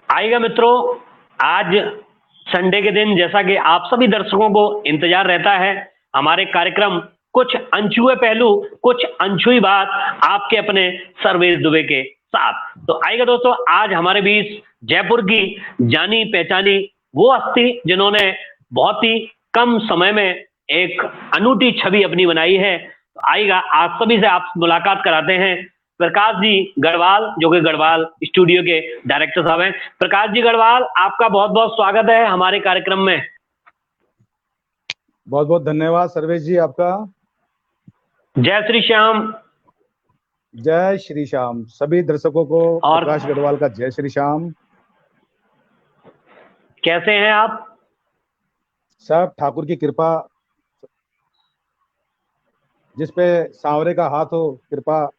आएगा मित्रों। आज संडे के दिन जैसा कि आप सभी दर्शकों को इंतजार रहता है, हमारे कार्यक्रम कुछ अनछुए पहलू कुछ अनछुई बात आपके अपने सर्वेश दुबे के साथ। तो आएगा दोस्तों, आज हमारे बीच जयपुर की जानी पहचानी वो हस्ती जिन्होंने बहुत ही कम समय में एक अनूठी छवि अपनी बनाई है। तो आएगा, आज सभी से आप मुलाकात कराते हैं प्रकाश जी गढ़वाल, जो कि गढ़वाल स्टूडियो के डायरेक्टर साहब हैं। प्रकाश जी गढ़वाल, आपका बहुत बहुत स्वागत है हमारे कार्यक्रम में। बहुत बहुत धन्यवाद सर्वेश जी आपका। जय श्री श्याम। जय श्री श्याम। सभी दर्शकों को और प्रकाश गढ़वाल का जय श्री श्याम। कैसे हैं आप? सब ठाकुर की कृपा, जिस पे सांवरे का हाथ हो कृपा।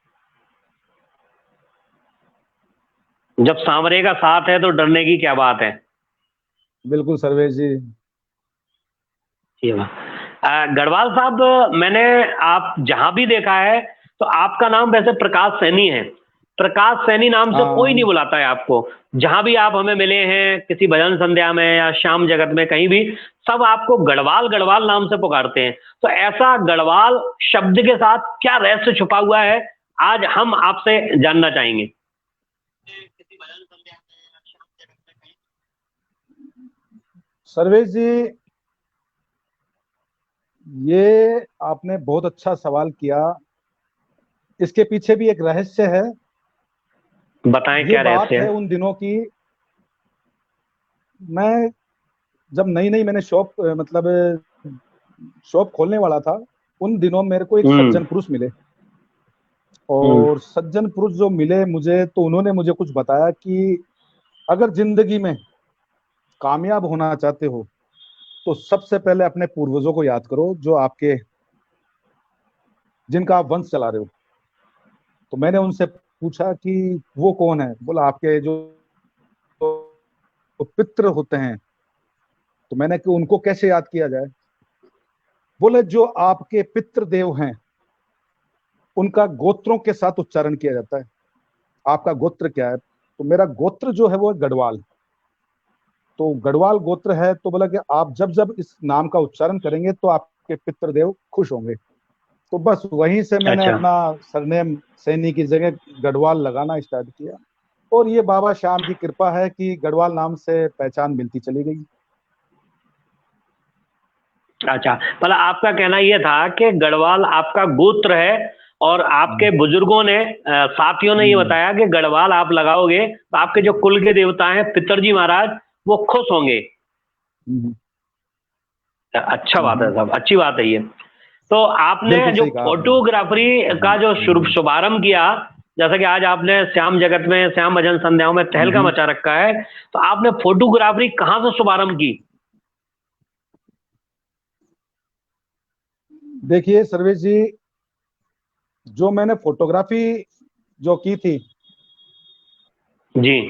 जब सांवरे का साथ है तो डरने की क्या बात है। बिल्कुल सर्वेश जी। गढ़वाल साहब, मैंने आप जहां भी देखा है तो आपका नाम वैसे प्रकाश सैनी है। प्रकाश सैनी नाम से कोई नहीं बुलाता है आपको। जहां भी आप हमें मिले हैं, किसी भजन संध्या में या शाम जगत में, कहीं भी सब आपको गढ़वाल गढ़वाल नाम से पुकारते हैं। तो ऐसा गढ़वाल शब्द के साथ क्या रहस्य छुपा हुआ है, आज हम आपसे जानना चाहेंगे। सर्वेश जी, ये आपने बहुत अच्छा सवाल किया। इसके पीछे भी एक रहस्य है। बताएं ये क्या बात रहस्य है है। उन दिनों की। मैं जब नई नई मैंने शॉप मतलब शॉप खोलने वाला था, उन दिनों मेरे को एक हम्म। सज्जन पुरुष मिले। हम्म। और सज्जन पुरुष जो मिले मुझे, तो उन्होंने मुझे कुछ बताया कि अगर जिंदगी में कामयाब होना चाहते हो तो सबसे पहले अपने पूर्वजों को याद करो, जो आपके जिनका आप वंश चला रहे हो। तो मैंने उनसे पूछा कि वो कौन है। बोला आपके जो पितृ होते हैं। तो मैंने कि उनको कैसे याद किया जाए। बोले जो आपके पितृदेव हैं उनका गोत्रों के साथ उच्चारण किया जाता है। आपका गोत्र क्या है? तो मेरा गोत्र जो है वो गढ़वाल। तो गढ़वाल गोत्र है। तो बोला कि आप जब जब इस नाम का उच्चारण करेंगे तो आपके पितृदेव खुश होंगे। तो बस वहीं से मैंने अच्छा। अपना सरनेम सैनी की जगह गढ़वाल लगाना स्टार्ट किया। और ये बाबा श्याम की कृपा है कि गढ़वाल नाम से पहचान मिलती चली गई। अच्छा, मतलब आपका कहना यह था कि गढ़वाल आपका गोत्र है, और आपके बुजुर्गों ने साथियों ने ये हम्म, बताया कि गढ़वाल आप लगाओगे तो आपके जो कुल के देवता हैं पितरजी महाराज, वो खुश होंगे। हम्म, अच्छा बात है हम्म, साहब, अच्छी बात है ये। तो आपने बिल्कुल जो सही कहा आपने। फोटोग्राफरी का जो शुभारंभ किया, जैसा कि आज आपने श्याम जगत में, श्याम भजन संध्याओं में तहलका हम्म। मचा रखा है, तो आपने फोटोग्राफरी कहां से शुभारंभ की? देखिए सर्वेश जी, जो मैंने फोटोग्राफी जो की थी, जी।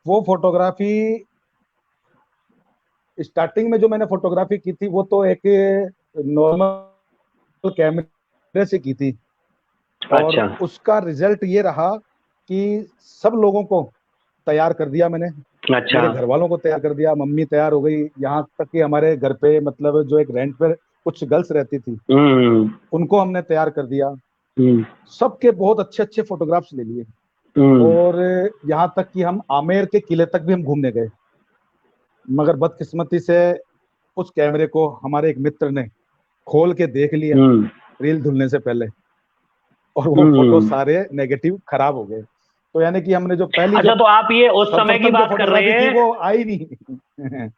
वो फोटोग्राफी स्टार्टिंग में जो मैंने फोटोग्राफी की थी वो तो एक नॉर्मल कैमरे से की थी। और अच्छा। उसका रिजल्ट ये रहा कि सब लोगों को तैयार कर दिया मैंने। अच्छा। मेरे घर वालों को तैयार कर दिया, मम्मी तैयार हो गई, यहाँ तक कि हमारे घर पे मतलब जो एक रेंट पे कुछ गर्ल्स रहती थी हम्म। उनको हमने तैयार कर दिया। हम्म। सबके बहुत अच्छे अच्छे फोटोग्राफ्स ले लिए। हम्म। और यहाँ तक कि हम आमेर के किले तक भी हम घूमने गए। मगर बदकिस्मती से उस कैमरे को हमारे एक मित्र ने खोल के देख लिया हम्म। रील धुलने से पहले। और वो फोटो हम्म। सारे नेगेटिव खराब हो गए। तो यानी कि हमने जो पहली जो अच्छा, तो आप ये उस समय की सर्वप्रथम जो बात कर रहे फोटोग्राफी की हैं, वो आई नहीं।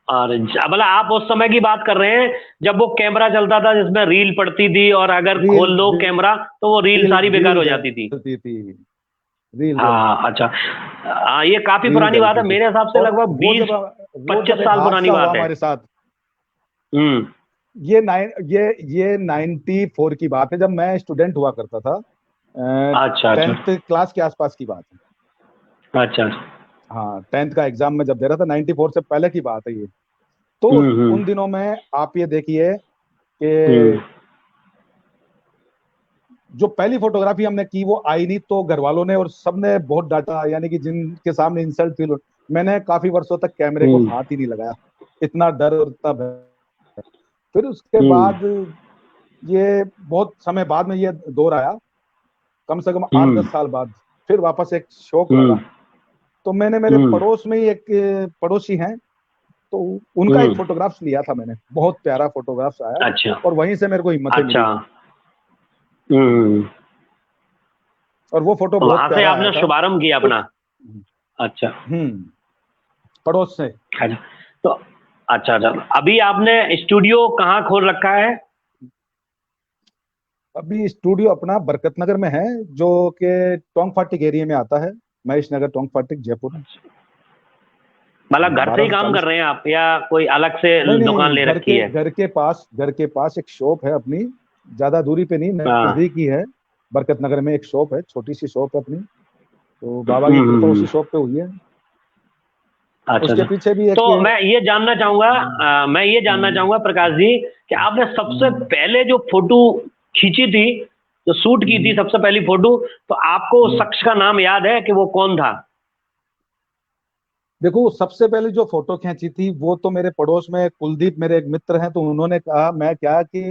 और मतलब आप उस समय की बात कर रहे हैं जब वो कैमरा चलता था जिसमें रील पड़ती थी, और अगर रील खोल लो कैमरा तो वो रील रील सारी बेकार रील हो जाती थी। जलती थी। रील जलती हाँ, थी। अच्छा। ये काफी रील पुरानी बात है, जलती थी। मेरे हिसाब से और लगभग वो बीस जब वो पच्चीस जब एक साल पुरानी हादसा हुआ बात है। हमारे साथ, हम्म। ये 94 की बात है, जब मैं स्टूडेंट हुआ करता था। अच्छा। अच्छा। 10th क्लास के आसपास की बात है। अच्छा। हाँ, 10th का एग्जाम में जब दे रहा था, 94 से पहले की बात है ये। तो हम्म। उन दिनों में आप ये देखिए हम्म। कि जो पहली फोटोग्राफी हमने की वो आई नहीं, तो घर वालों ने और सबने बहुत डांटा, यानी कि जिनके सामने इंसल्ट फील हो। मैंने काफी वर्षों तक कैमरे को हम्म। हाथ ही नहीं लगाया, इतना डर और इतना भय। फिर उसके हम्म। बाद ये बहुत समय बाद में ये दौर आया, कम से कम आठ हम्म। दस साल बाद फिर वापस एक शौक लगा। हम्म। तो मैंने मेरे हम्म। पड़ोस में ही एक पड़ोसी हैं, तो उनका एक हम्म। फोटोग्राफ लिया था मैंने, बहुत प्यारा फोटोग्राफ आया। अच्छा। और वहीं से मेरे को हिम्मतें अच्छा। मिली, हम्म। और वो फोटो बहुत वहां से प्यारा आया आपने था। शुभारंभ किया तो अपना। अच्छा। पड़ोस से। अच्छा। तो अच्छा अच्छा, अभी आपने स्टूडियो कहाँ खोल रखा है? अभी स्टूडियो अपना बरकत नगर में है, जो कि टोंक फाटिक एरिया में आता है, महेश नगर, टोंक फाटिक, जयपुर। मतलब घर से ही काम कर 1240। रहे हैं आप, या कोई अलग से नहीं दुकान नहीं, ले रखी है? घर के पास एक शॉप है अपनी, ज्यादा दूरी पे नहीं, हाँ। नजदीक ही है। बरकत नगर में एक शॉप है, छोटी सी शॉप है अपनी। तो बाबा की कृपा हम्म। उसी शॉप पे हुई है। अच्छा उसके अच्छा। पीछे भी एक तो मैं ये जानना हम्म, चाहूंगा प्रकाश जी, कि आपने सबसे हम्म, पहले जो फोटो खींची थी, जो शूट की थी हम्म, सबसे पहली फोटो, तो आपको उस हम्म। शख्स का नाम याद है कि वो कौन था? देखो, सबसे पहले जो फोटो खींची थी वो तो मेरे पड़ोस में कुलदीप, मेरे एक मित्र हैं, तो उन्होंने कहा, मैं क्या कि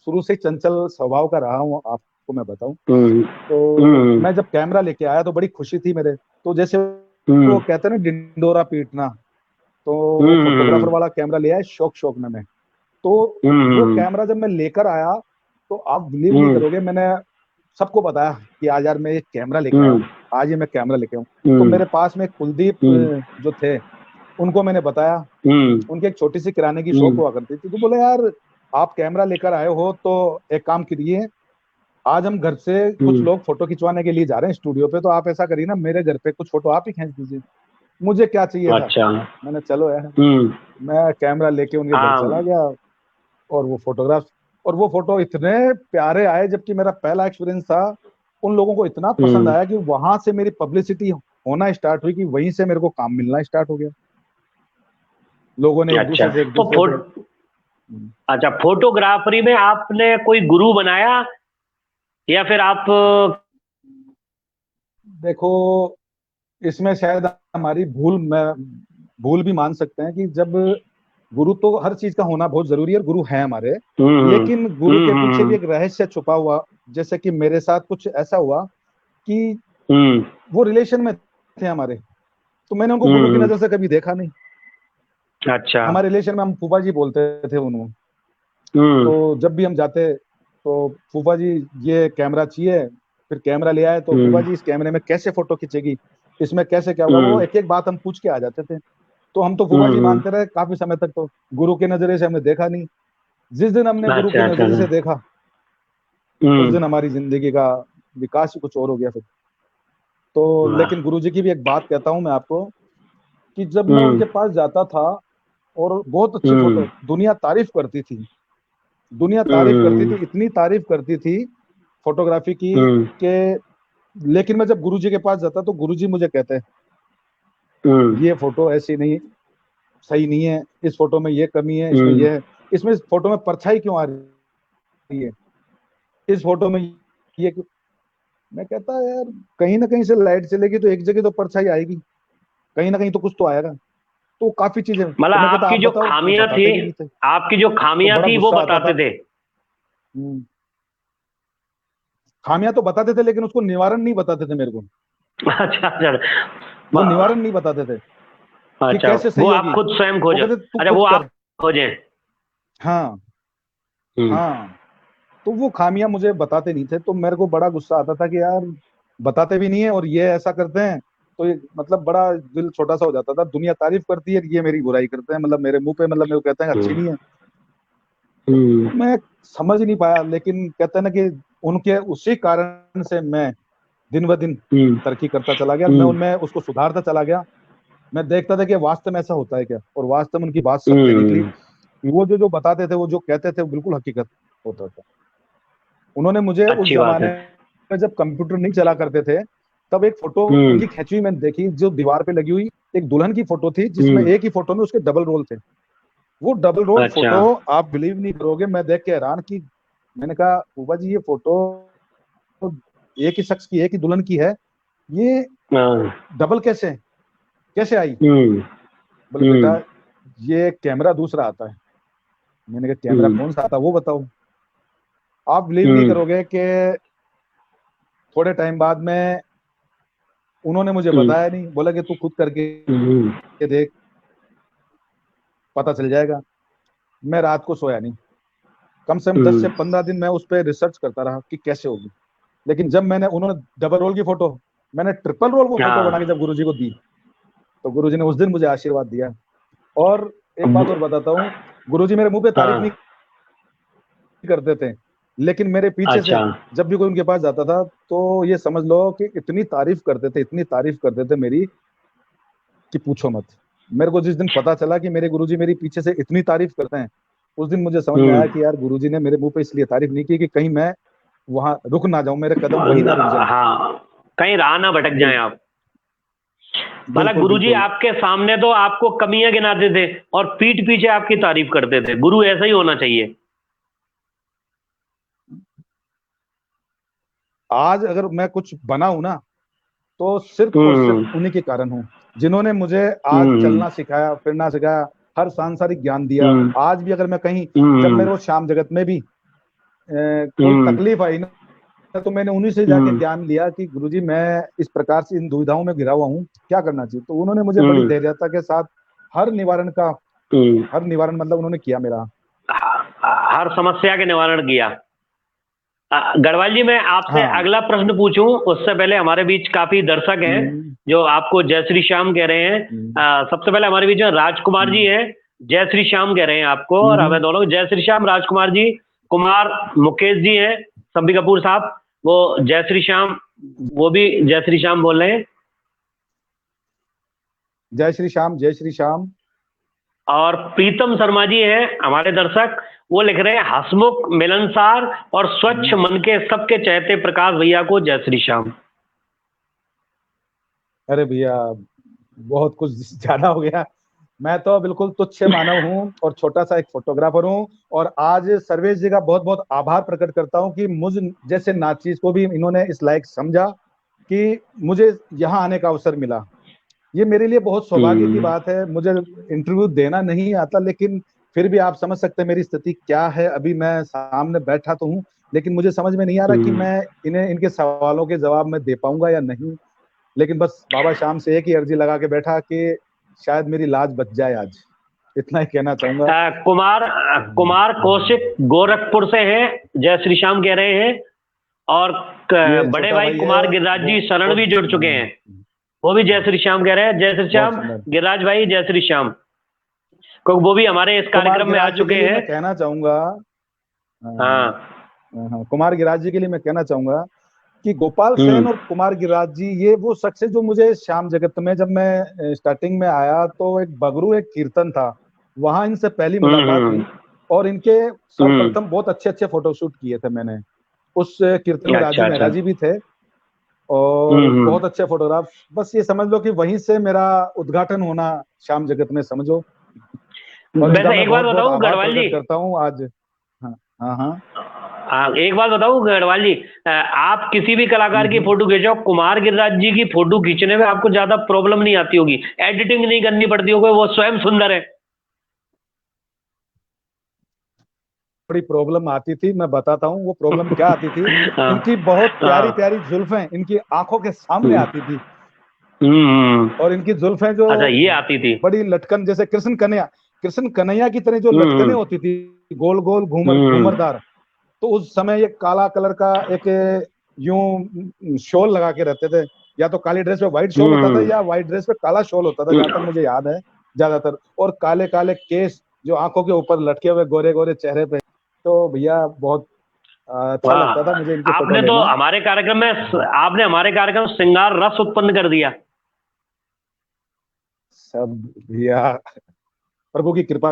शुरू से ही चंचल स्वभाव का रहा हूँ, आपको मैं बताऊं। हम्म। तो हम्म। मैं जब कैमरा लेके आया तो बड़ी खुशी थी मेरे। तो जैसे हम्म। वो कहते हैं ना, डिंडोरा पीटना, तो वो फोटोग्राफर हम्म। वाला कैमरा ले आया शौक शौक में मैं। तो वो हम्म। कैमरा जब मैं लेकर आया, तो आप बिलीव नहीं हम्म। करोगे, मैंने सबको बताया कि आज यार मैं एक कैमरा लेके आया हम्म। हूँ, आज ये मैं कैमरा लेके आऊँ। तो हम्म। मेरे पास में कुलदीप हम्म। जो थे, उनको मैंने बताया। हम्म। उनकी एक छोटी सी किराने की शॉप हम्म। हुआ करती थी, तो बोले यार आप कैमरा लेकर आए हो तो एक काम करिए, आज हम घर से कुछ हम्म। लोग फोटो खिंचवाने के लिए जा रहे हैं स्टूडियो पे, तो आप ऐसा करिए ना, मेरे घर पे कुछ फोटो आप ही खींच दीजिए। मुझे क्या चाहिए था, अच्छा। मैंने चलो यार, हम्म। मैं कैमरा लेके उनके घर चला हाँ। गया। और वो फोटोग्राफ और वो फोटो इतने प्यारे आए, जबकि मेरा पहला एक्सपीरियंस था। उन लोगों को इतना पसंद हम्म। आया कि वहां से मेरी पब्लिसिटी होना स्टार्ट हुई, कि वहीं से मेरे को काम मिलना स्टार्ट हो गया। लोगों ने अच्छा। एक तो दूसरे से। अच्छा, फोटोग्राफरी में आपने कोई गुरु बनाया, या फिर आप देखो, इसमें शायद हमारी भूल, मैं भूल भी मान सकते हैं कि जब गुरु तो हर चीज का होना बहुत जरूरी है, और गुरु है हमारे, हम्म। लेकिन गुरु हम्म। के पीछे भी हम्म। एक रहस्य छुपा हुआ। जैसे कि मेरे साथ कुछ ऐसा हुआ कि हम्म। वो रिलेशन में थे हमारे, तो मैंने उनको गुरु की हम्म। नजर से कभी देखा नहीं। अच्छा। हमारे रिलेशन में हम फूफा जी बोलते थे उन्होंने। हम्म। तो जब भी हम जाते, तो फूफा जी ये कैमरा चाहिए, फिर कैमरा ले आए, तो फूफा हम्म। जी इस कैमरे में कैसे फोटो खींचेगी, इसमें कैसे क्या होगा, वो हम्म। एक एक बात हम पूछ के आ जाते थे। तो हम तो फूफा जी हम्म। मानते रहे काफी समय तक, तो गुरु के नजरिए से हमने देखा नहीं। जिस दिन हमने गुरु के अच्छा अच्छा नजरिए अच्छा। से देखा, उस हम्म। दिन हमारी जिंदगी का विकास ही कुछ और हो गया फिर। तो वाह। लेकिन गुरु जी की भी एक बात कहता हूँ मैं आपको, कि जब मैं हम्म। उनके पास जाता था, और बहुत अच्छी हम्म। फोटो, दुनिया तारीफ करती थी, दुनिया तारीफ करती हम्म। थी, इतनी तारीफ करती थी फोटोग्राफी की, हम्म। कि लेकिन मैं जब गुरु जी के पास जाता, तो गुरु जी मुझे कहते हैं, हम्म। ये फोटो ऐसी नहीं, सही नहीं है, इस फोटो में ये कमी है, इसमें हम्म। ये है, इसमें इस फोटो में परछाई क्यों आ रही है, इस फोटो में ये क्यों। मैं कहता यार, कहीं ना कहीं से लाइट चलेगी तो एक जगह तो परछाई आएगी, कहीं ना कहीं तो कुछ तो आएगा। तो काफी चीजें, मतलब तो मैं कहता आपकी आप जो बताओ, वो खामियां थी, बताते भी नहीं थे। आपकी जो तो खामियां बड़ा थी वो गुस्सा आता बताते था। थे? खामियां तो बताते थे, लेकिन उसको निवारण नहीं बताते थे मेरे को। अच्छा अच्छा। वो निवारण नहीं बताते थे कि अच्छा, कैसे वो सही आप होगी। खुद स्वयं वो खोजो? कहते तू अच्छा, खुद वो आप कर। खोजें? हाँ, हम्म। हाँ। तो वो खामियां मुझे बताते नहीं थे, तो मेरे को बड़ा गुस्सा आता था कि यार बताते भी नहीं है, और ये ऐसा करते हैं। तो ये मतलब बड़ा दिल छोटा सा हो जाता था, दुनिया तारीफ करती है, ये मेरी बुराई करते हैं, मतलब मेरे मुंह पे, मतलब मेरे को कहते हैं अच्छी हम्म। नहीं है। हम्म। तो मैं समझ नहीं पाया, लेकिन कहते हैं ना कि उनके उसी कारण से मैं दिन ब दिन हम्म। तरक्की करता चला गया, और मैं हम्म। उनमें उसको सुधारता चला गया। मैं देखता था कि वास्तव में ऐसा होता है क्या, और वास्तव में उनकी बात सत्य निकली। हम्म। वो जो जो बताते थे, वो जो कहते थे, वो बिल्कुल हकीकत होता था। उन्होंने मुझे उस अच्छी बात जमाने है। में, जब कंप्यूटर नहीं चला करते थे, तब एक फोटो हम्म। उनकी खींची हुई मैंने देखी, जो दीवार पे लगी हुई, एक दुल्हन की फोटो थी, जिसमें हम्म। एक ही फोटो में उसके डबल रोल थे। वो डबल रोल अच्छा। फोटो, आप बिलीव नहीं करोगे, मैं देख के हैरान, कि मैंने कहा फूफा जी ये फोटो एक ही शख्स की, एक ही दुल्हन की है, ये डबल कैसे आई? बोले बेटा ये कैमरा दूसरा आता है। मैंने कहा कैमरा कौन सा आता है वो बताओ। आप बिलीव नहीं करोगे कि थोड़े टाइम बाद में उन्होंने मुझे बताया नहीं, बोला कि तू खुद करके देख, पता चल जाएगा। मैं रात को सोया नहीं, कम से कम 10 से 15 दिन मैं उस पर रिसर्च करता रहा कि कैसे होगी। लेकिन जब उन्होंने डबल रोल की फोटो, मैंने ट्रिपल रोल वो फोटो बना के जब गुरुजी को दी, तो गुरुजी ने उस दिन मुझे आशीर्वाद दिया। और एक बात और बताता हूँ, गुरुजी मेरे मुंह पे तारीफ नहीं करते थे, लेकिन मेरे पीछे से जब भी कोई उनके पास जाता था तो ये समझ लो कि इतनी तारीफ करते थे मेरी कि पूछो मत। मेरे को जिस दिन पता चला कि मेरे गुरुजी मेरी पीछे से इतनी तारीफ करते हैं, उस दिन मुझे समझ में आया कि यार गुरुजी ने मेरे मुंह पे इसलिए तारीफ नहीं की कि कहीं मैं वहां रुक ना जाऊं, मेरे कदम वहीं ना रुक जाए। हाँ, कहीं राह ना भटक जाएं आप। भला गुरुजी आपके सामने तो आपको कमियां गिनाते थे और पीठ पीछे आपकी तारीफ करते थे। गुरु ऐसा ही होना चाहिए। आज अगर मैं कुछ बना हूं ना, तो सिर्फ और सिर्फ उन्हीं के कारण हूँ, जिन्होंने मुझे आज चलना सिखाया, फिरना सिखाया, हर सांसारिक ज्ञान दिया। आज भी अगर मैं कहीं, जब मेरे को श्याम जगत में भी कोई तकलीफ आई ना, तो मैंने उन्हीं से जाके ज्ञान लिया कि गुरुजी मैं इस प्रकार से इन दुविधाओं में घिरा हुआ हूँ, क्या करना चाहिए। तो उन्होंने मुझे बड़ी धैर्यता के साथ हर निवारण मतलब उन्होंने किया मेरा, हर समस्या के निवारण किया। गढ़वाल जी, मैं आपसे अगला प्रश्न पूछूं उससे पहले हमारे बीच काफी दर्शक हैं जो आपको जय श्री श्याम कह रहे हैं। सबसे पहले हमारे बीच में राजकुमार जी हैं, जय श्री श्याम कह रहे हैं आपको, और हमें दोनों जय श्री श्याम। राजकुमार जी, कुमार मुकेश जी हैं, शम्मी कपूर साहब, वो जय श्री श्याम, वो भी जय श्री श्याम बोल रहे हैं। जय श्री श्याम, जय श्री श्याम। और प्रीतम शर्मा जी हैं हमारे दर्शक, वो लिख रहे हैं हसमुख, मिलनसार और स्वच्छ मन के सबके चहते प्रकाश भैया को जय श्री श्याम। अरे भैया बहुत कुछ ज्यादा हो गया, मैं तो बिल्कुल तुच्छ मानव हूँ और छोटा सा एक फोटोग्राफर हूँ। और आज सर्वेश जी का बहुत बहुत आभार प्रकट करता हूँ कि मुझ जैसे नाचीज को भी इन्होंने इस लायक समझा कि मुझे यहाँ आने का अवसर मिला। ये मेरे लिए बहुत सौभाग्य की बात है। मुझे इंटरव्यू देना नहीं आता, लेकिन फिर भी आप समझ सकते हैं मेरी स्थिति क्या है। अभी मैं सामने बैठा तो हूँ, लेकिन मुझे समझ में नहीं आ रहा कि मैं इन्हें इनके सवालों के जवाब में दे पाऊंगा या नहीं। लेकिन बस बाबा श्याम से एक ही अर्जी लगा के बैठा कि शायद मेरी लाज बच जाए आज, इतना ही कहना चाहूंगा। कुमार कौशिक गोरखपुर से हैं, जय श्री श्याम कह रहे हैं। और बड़े भाई कुमार गिरिराज जी शरण भी जुड़ चुके हैं, वो भी जय श्री श्याम कह रहे हैं। जय श्री श्याम गिरिराज भाई, जय श्री श्याम, क्योंकि वो भी हमारे इस कार्यक्रम में आ चुके हैं। मैं कहना चाहूंगा, कुमार गिरिराज जी के लिए मैं कहना चाहूंगा कि गोपाल सेन और कुमार गिरिराज जी ये वो शख्स है जो मुझे श्याम जगत में, जब मैं स्टार्टिंग में आया तो एक बगरू एक कीर्तन था, वहां इनसे पहली मुलाकात हुई और इनके सर्वप्रथम बहुत अच्छे अच्छे फोटोशूट किए थे मैंने। उस कीर्तन में राजू मेहरा जी भी थे और बहुत अच्छे फोटोग्राफ। बस ये समझ लो कि वहीं से मेरा उद्घाटन होना श्याम जगत में, समझो। वैसे एक बात बताऊं गढ़वाल जी, करता हूँ आज। एक बात बताऊं गढ़वाल जी, आप किसी भी कलाकार की फोटो खींचो, कुमार गिरिराज जी की फोटो खींचने में आपको ज्यादा प्रॉब्लम नहीं आती होगी, एडिटिंग नहीं करनी पड़ती होगी, वो स्वयं सुंदर है। बड़ी प्रॉब्लम आती थी, मैं बताता हूँ वो प्रॉब्लम क्या आती थी। इनकी बहुत प्यारी प्यारी जुल्फें इनकी आंखों के सामने आती थी और इनकी जुल्फें जो ये आती थी बड़ी लटकन, जैसे कृष्ण कन्हैया की तरह जो लटकने होती थी, गोल गोल घूमरदार। तो उस समय ये काला कलर का एक यूं शॉल लगा के रहते थे, या तो काली ड्रेस पे व्हाइट शॉल होता था या व्हाइट ड्रेस पे काला शॉल होता था, जहां तक मुझे याद है ज्यादातर। और काले काले केस जो आंखों के ऊपर लटके हुए गोरे गोरे चेहरे पे। तो भैया बहुत अच्छा लगता था मुझे इनके फोटो लेना। आपने तो हमारे कार्यक्रम में श्रृंगार रस उत्पन्न कर दिया। सब भैया प्रभु की कृपा।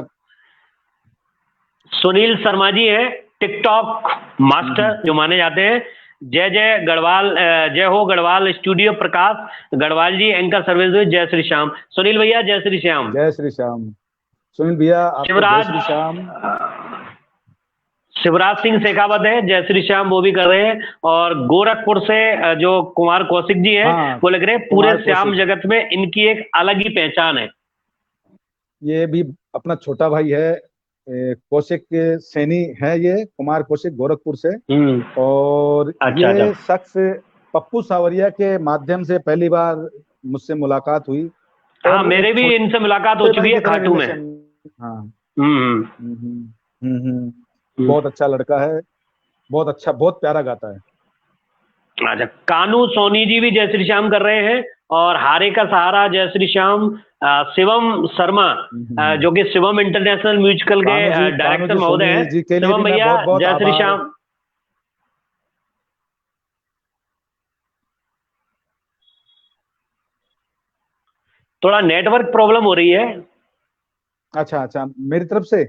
सुनील शर्मा जी है, टिकटॉक मास्टर जो माने जाते हैं। जय जय गढ़वाल, जय हो गढ़वाल स्टूडियो प्रकाश गढ़वाल जी, एंकर सर्विस, जय श्री श्याम। सुनील भैया जय श्री श्याम। जय श्री श्याम। सुनील भैया आपको जय श्री श्याम। शिवराज सिंह शेखावत है, जय श्री श्याम, वो भी कर रहे हैं। और गोरखपुर से जो कुमार कौशिक जी हैं, हाँ, वो लग रहे हैं पूरे कुमार श्याम कौशिक। जगत में इनकी एक अलग ही पहचान है। ये भी अपना छोटा भाई है, कौशिक के सैनी है, ये कुमार कौशिक गोरखपुर से। हम्म। और अच्छा अच्छा। ये शख्स पप्पू सावरिया के माध्यम से पहली बार मुझसे मुलाकात हुई। हाँ, और एक मेरे भी इनसे मुलाकात हो छोटे चुकी भाई है की तरह खाटू में। रिलेशन। हाँ। हम्म। हम्म, हम्म, हम्म। बहुत अच्छा लड़का है, बहुत अच्छा, बहुत प्यारा गाता है। अच्छा, कानू सोनी जी भी जय श्री श्याम कर रहे हैं। और हारे का सहारा जय श्री श्याम, शिवम शर्मा, हम्म। जो कि शिवम इंटरनेशनल म्यूजिकल के कान्हू डायरेक्टर जी महोदय सोनी हैं। जी के लिए भी शिवम मैं भैया बहुत बहुत जय श्री आभार। श्याम। थोड़ा नेटवर्क प्रॉब्लम हो रही है। अच्छा अच्छा, मेरी तरफ से।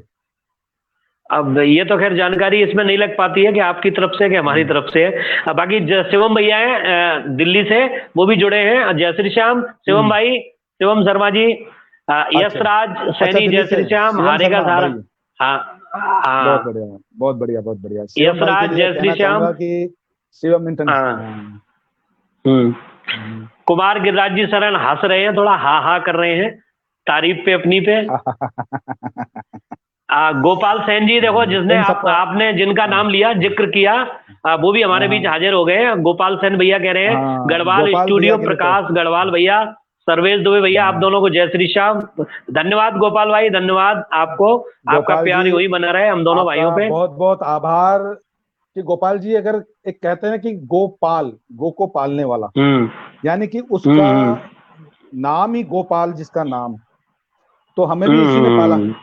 अब ये तो खैर जानकारी इसमें नहीं लग पाती है कि आपकी तरफ से कि हमारी हम्म, तरफ से है। बाकी शिवम भैया हैं दिल्ली से, वो भी जुड़े हैं। जय श्री श्याम शिवम हम्म, भाई, शिवम शर्मा जी। यश अच्छा राज अच्छा, सैनी दिल्ली जय से श्री श्याम, शिवम हारेगा शर्मा सहारा। भाई। हाँ बहुत हाँ। बढ़िया, बहुत बढ़िया, बहुत बढ़िया। शिवम यश भाई के राज लिए जय श्री कहना श्याम। चाहूंगा कि शिवम इंटरनेशनल। हाँ। हाँ। हम्म। हम्म। कुमार गिरिराज जी शरण हंस रहे हैं, थोड़ा हा हा कर रहे हैं तारीफ पे अपनी पे। गोपाल सेन जी देखो, जिसने इन सबका। आपने जिनका हाँ नाम लिया, जिक्र किया, वो भी हमारे हाँ बीच हाँ हाजिर हो गए हैं। गोपाल सेन भैया कह रहे हैं हाँ, गढ़वाल गोपाल भैया स्टूडियो, के लिए तो। प्रकाश गढ़वाल भैया, सर्वेश दुबे भैया, आप हाँ, दोनों को जय श्री श्याम। धन्यवाद गोपाल भाई, धन्यवाद आपको। आपका गोपाल जी, प्यार यूं ही बना रहे हम दोनों भाइयों आपका पे। बहुत बहुत आभार। कि गोपाल जी, अगर एक कहते हैं कि गोपाल, गो को पालने वाला, हम्म। यानी कि उसका हम्म। नाम ही गोपाल, जिसका नाम, तो हमें भी इसी ने पाला। हम्म।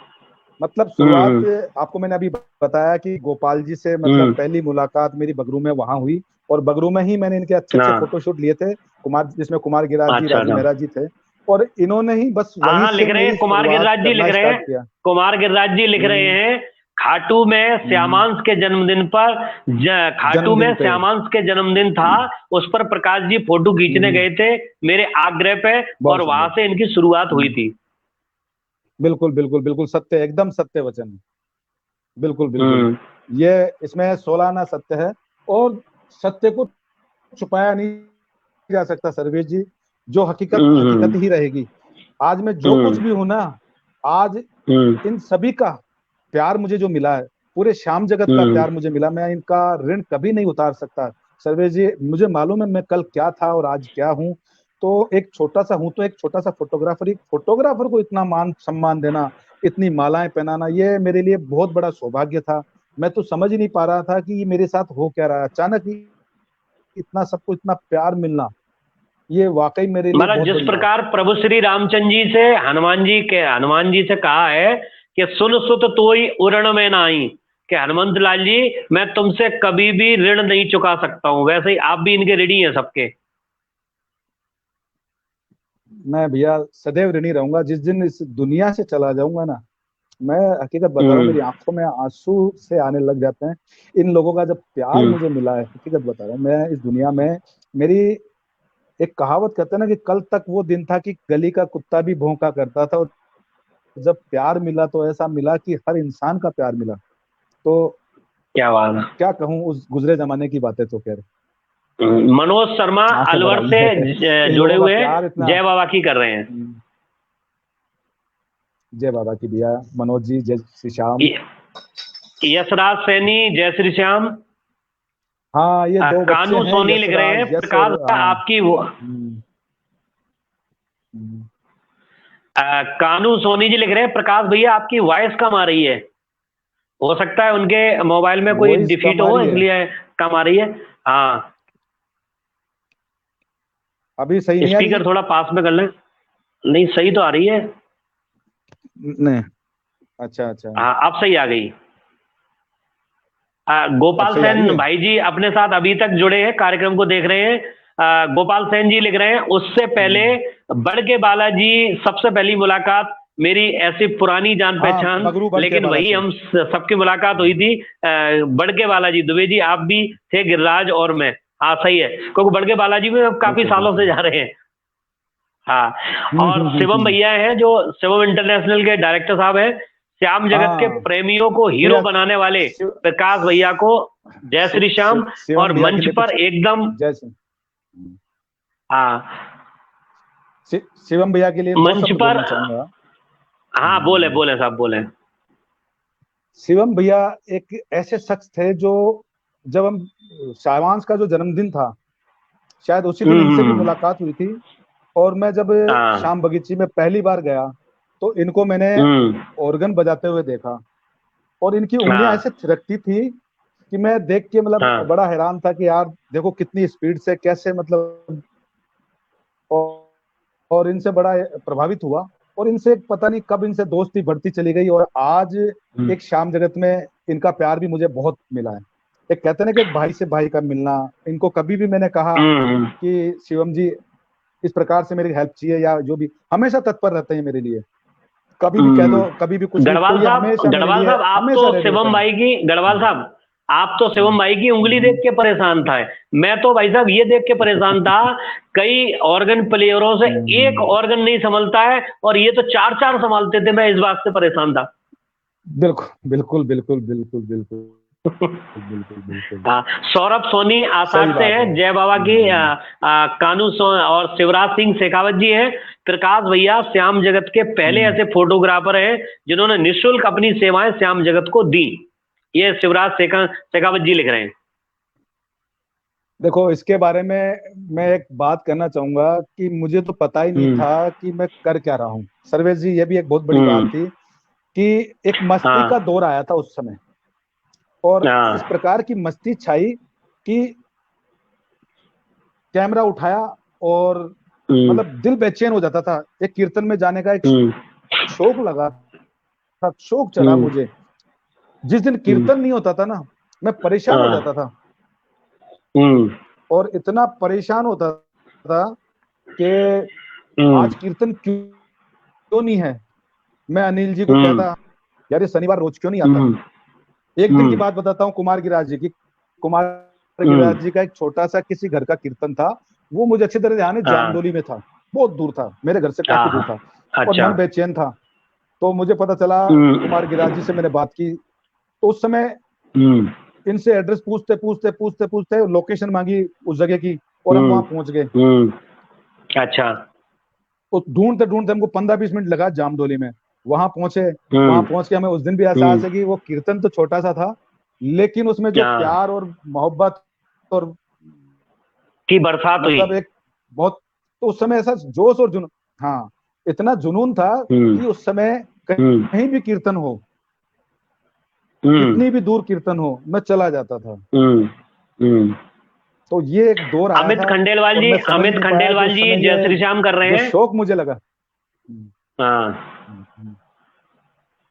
मतलब शुरुआत, हम्म। आपको मैंने अभी बताया कि गोपाल जी से मतलब हम्म। पहली मुलाकात मेरी बगरू में वहां हुई। और बगरू में ही मैंने इनके अच्छे अच्छे हाँ। फोटोशूट लिए थे, कुमार, जिसमें कुमार गिराज जी, अच्छा राजू अच्छा। मेहरा जी थे। और इन्होंने ही बस हाँ वहीं हाँ, लिख से रहे हैं मेरी कुमार शुरुआत गिरिराज जी, लिख करना रहे स्टार्ट हैं। किया। कुमार गिरिराज जी लिख रहे हम्म, हैं, खाटू में हम्म, श्यामांश के जन्मदिन पर, खाटू में जन्मदिन पे। श्यामांश के जन्मदिन था, उस पर प्रकाश जी फोटो खींचने हम्म, गए थे मेरे आग्रह पे। और बहुत वहां सुंदर। से इनकी शुरुआत हुई हम्म, थी। बिल्कुल बिल्कुल बिल्कुल सत्य, एकदम सत्य वचन। बिल्कुल बिल्कुल। हम्म। ये इसमें 16 आना सत्य है। और सत्य को छुपाया नहीं जा सकता सर्वेश जी। जो हकीकत हम्म। हकीकत ही रहेगी। आज मैं जो कुछ हम्म। भी हूं ना, आज हम्म। इन सभी का प्यार मुझे जो मिला है, पूरे श्याम जगत का हम्म। प्यार मुझे मिला, मैं इनका ऋण कभी नहीं उतार सकता। सर्वेश जी, मुझे मालूम है मैं कल क्या था और आज क्या हूँ। तो एक छोटा सा हूं, तो एक छोटा सा फोटोग्राफर, एक फोटोग्राफर को इतना मान सम्मान देना, इतनी मालाएं पहनाना, ये मेरे लिए बहुत बड़ा सौभाग्य था। मैं तो समझ ही नहीं पा रहा था कि ये मेरे साथ हो क्या रहा है। अचानक ही इतना सबको इतना प्यार मिलना, ये वाकई मेरे लिए मतलब बहुत जिस बड़ी बात प्रकार प्रभु श्री रामचंद्र जी से हनुमान जी से कहा है कि सुन सुत तोई उरण में ना आई, कि हनुमंत लाल जी, मैं तुमसे कभी भी ऋण नहीं चुका सकता हूं, वैसे ही आप भी इनके ऋणी हैं सबके। है। मैं भैया सदैव ऋणी रहूंगा। जिस दिन इस दुनिया से चला जाऊंगा ना, मैं हकीकत बता रहा हूँ, हम्म। मेरी आंखों में आंसू से आने लग जाते हैं। इन लोगों का जब प्यार हम्म। मुझे मिला है, हकीकत बता रहा हूँ, मैं इस दुनिया में, मेरी एक कहावत कहते हैं ना कि कल तक वो दिन था कि गली का कुत्ता भी भौंका करता था, और जब प्यार मिला तो ऐसा मिला कि हर इंसान का प्यार मिला। तो क्या बात है। क्या कहूँ, उस गुजरे जमाने की बातें तो खैर मनोज शर्मा आंखें भर अलवर आई से है। इन जुड़े लोगों का हुए हैं, प्यार इतना। जय बाबा की कर रहे हैं। जय बाबा की भैया, मनोज जी, जय श्री श्याम। यशराज सैनी जय श्री श्याम। हाँ, ये दो बच्चे कानू हैं, सोनी लिख रहे हैं यशराज, यश और प्रकाश हाँ। आपकी हम्म, हम्म। कानू सोनी जी लिख रहे हैं प्रकाश भैया आपकी वॉइस कम आ रही है। हो सकता है उनके मोबाइल में कोई वॉइस डिफीट कम आ हो, रही है। इसलिए कम आ रही है। हाँ। अभी सही नहीं आ रही है। स्पीकर थोड़ा पास में कर लें। नहीं, सही तो आ रही है। नहीं। अच्छा अच्छा। हाँ, अब सही आ गई। अब गोपाल सही आ रही सेन है। भाई जी अपने साथ अभी तक जुड़े हैं, कार्यक्रम को देख रहे हैं। गोपाल सेन जी लिख रहे हैं, उससे पहले हम्म। बड़के बालाजी, सबसे पहली मुलाकात मेरी ऐसी पुरानी जान हाँ, पहचान, बगरू बड़ के लेकिन बाला वही से। हम सबकी मुलाकात हुई थी। बड़के बालाजी दुबे जी, आप भी थे, गिरिराज और मैं। हाँ सही है, क्योंकि बड़के बालाजी में अब काफी बिल्कुल सालों से बिल्कुल। जा रहे हैं। हाँ। और शिवम हम्म। भैया हैं, जो शिवम इंटरनेशनल के डायरेक्टर साहब हैं। श्याम जगत के हाँ प्रेमियों को हीरो मेरा बनाने वाले शिव प्रकाश भैया को जय श्री श्याम। शिवम और भैया के मंच लिए पर कुछ एकदम, जैसे हाँ, शिवम भैया के लिए दो मंच शब्द पर, बोलना चाहूंगा। हाँ बोले बोले साहब बोले। शिवम भैया एक ऐसे शख्स थे जो, जब हम शाहवांश का जो जन्मदिन था, शायद उसी दिन इनसे भी हम्म। मुलाकात हुई थी। और मैं जब हाँ। शाम बगीची में पहली बार गया तो इनको मैंने हम्म। ऑर्गन बजाते हुए देखा, और इनकी उंगलियां ऐसे हाँ। थिरकती थी कि मैं देख के मतलब हाँ। बड़ा हैरान था कि यार देखो कितनी स्पीड से कैसे मतलब, और इनसे बड़ा प्रभावित हुआ। और इनसे पता नहीं कब इनसे दोस्ती बढ़ती चली गई, और आज हम्म। एक शाम जगत में इनका प्यार भी मुझे बहुत मिला है। एक कहते हैं ना कि एक भाई से भाई का मिलना। इनको कभी भी मैंने कहा हम्म। कि शिवम जी इस प्रकार से मेरी हेल्प चाहिए या जो भी, हमेशा तत्पर रहते हैं मेरे लिए। कभी भी कह दो, कभी भी कुछ भी, तो ये हमेशा मेरे गढ़वाल लिए साहब, आप तो हमेशा रेडी होते शिवम हैं। भाई की, गढ़वाल साहब आप तो शिवम हम्म, भाई की उंगली देख हम्म, के परेशान था। मैं तो भाई साहब ये देख के परेशान था, कई ऑर्गन प्लेयरों से एक हम्म। ऑर्गन नहीं संभलता है, और ये तो चार चार संभालते थे। मैं इस बात से परेशान था। बिल्कुल बिल्कुल बिल्कुल बिल्कुल बिल्कुल बिल्कुल बिल्कुल। हाँ, सौरभ सोनी सही आसार से बात है। हैं, जय बाबा की और शिवराज सिंह शेखावत जी हैं। प्रकाश भैया श्याम जगत के पहले हम्म। ऐसे फोटोग्राफर हैं जिन्होंने निःशुल्क अपनी सेवाएं श्याम जगत को दी। ये शिवराज शेखावत जी लिख रहे हैं। देखो इसके बारे में मैं एक बात करना चाहूंगा कि मुझे तो पता ही नहीं हम्म। था कि मैं कर क्या रहा हूँ। सर्वेश जी, ये भी एक बहुत बड़ी बात हम्म। थी कि एक मस्ती का हाँ। दौर आया था उस समय, और इस हाँ। प्रकार की मस्ती छाई कि कैमरा उठाया और हम्म। मतलब दिल बेचैन हो जाता था। एक कीर्तन में जाने का एक हम्म। शौक लगा था, शौक चढ़ा हम्म। मुझे। जिस दिन हम्म। कीर्तन नहीं होता था ना, मैं परेशान हो हाँ। जाता था। हम्म। और इतना परेशान होता था कि हम्म। आज कीर्तन क्यों नहीं है। मैं अनिल जी को हम्म। कहता, यार ये शनिवार रोज क्यों नहीं आता। हम्म। एक दिन की हम्म। बात बताता हूँ, कुमार गिराज जी की। कुमार हम्म। गिराज जी का एक छोटा सा किसी घर का कीर्तन था। वो मुझे अच्छी तरह ध्यान है, हाँ। जामदोली में था, बहुत दूर था, मेरे घर से हाँ। काफी दूर हाँ। था। और अच्छा। मन बेचैन था। तो मुझे पता चला, कुमार हम्म। गिराज जी से मैंने बात की। तो उस समय हम्म। इनसे एड्रेस पूछते पूछते पूछते पूछते लोकेशन मांगी उस जगह की, और हम हम्म। वहां पहुंच गए। हम्म। अच्छा। तो ढूंढते ढूंढते हमको 15-20 मिनट लगा जामडोली में। वहां पहुंचे। वहां हम्म। पहुंच के हमें उस दिन भी एहसास हम्म। है कि वो कीर्तन तो छोटा सा था, लेकिन उसमें जो हाँ, प्यार और मोहब्बत और की बरसात हुई। मतलब एक बहुत, तो उस समय ऐसा जोश और जुनून, हाँ, इतना जुनून था हम्म। कि उस समय हम्म। कहीं भी कीर्तन हो, हम्म। कितनी भी दूर कीर्तन हो, मैं चला जाता था। हम्म। हम्म। तो ये एक दौर आया अमित था, खंडेलवाल और जी, मैं समझ अमित नहीं पाया कि खंडेलवाल उस जी समय जय ये श्री श्याम कर रहे जो हैं। शौक मुझे लगा। हम्म, हाँ, हम्म।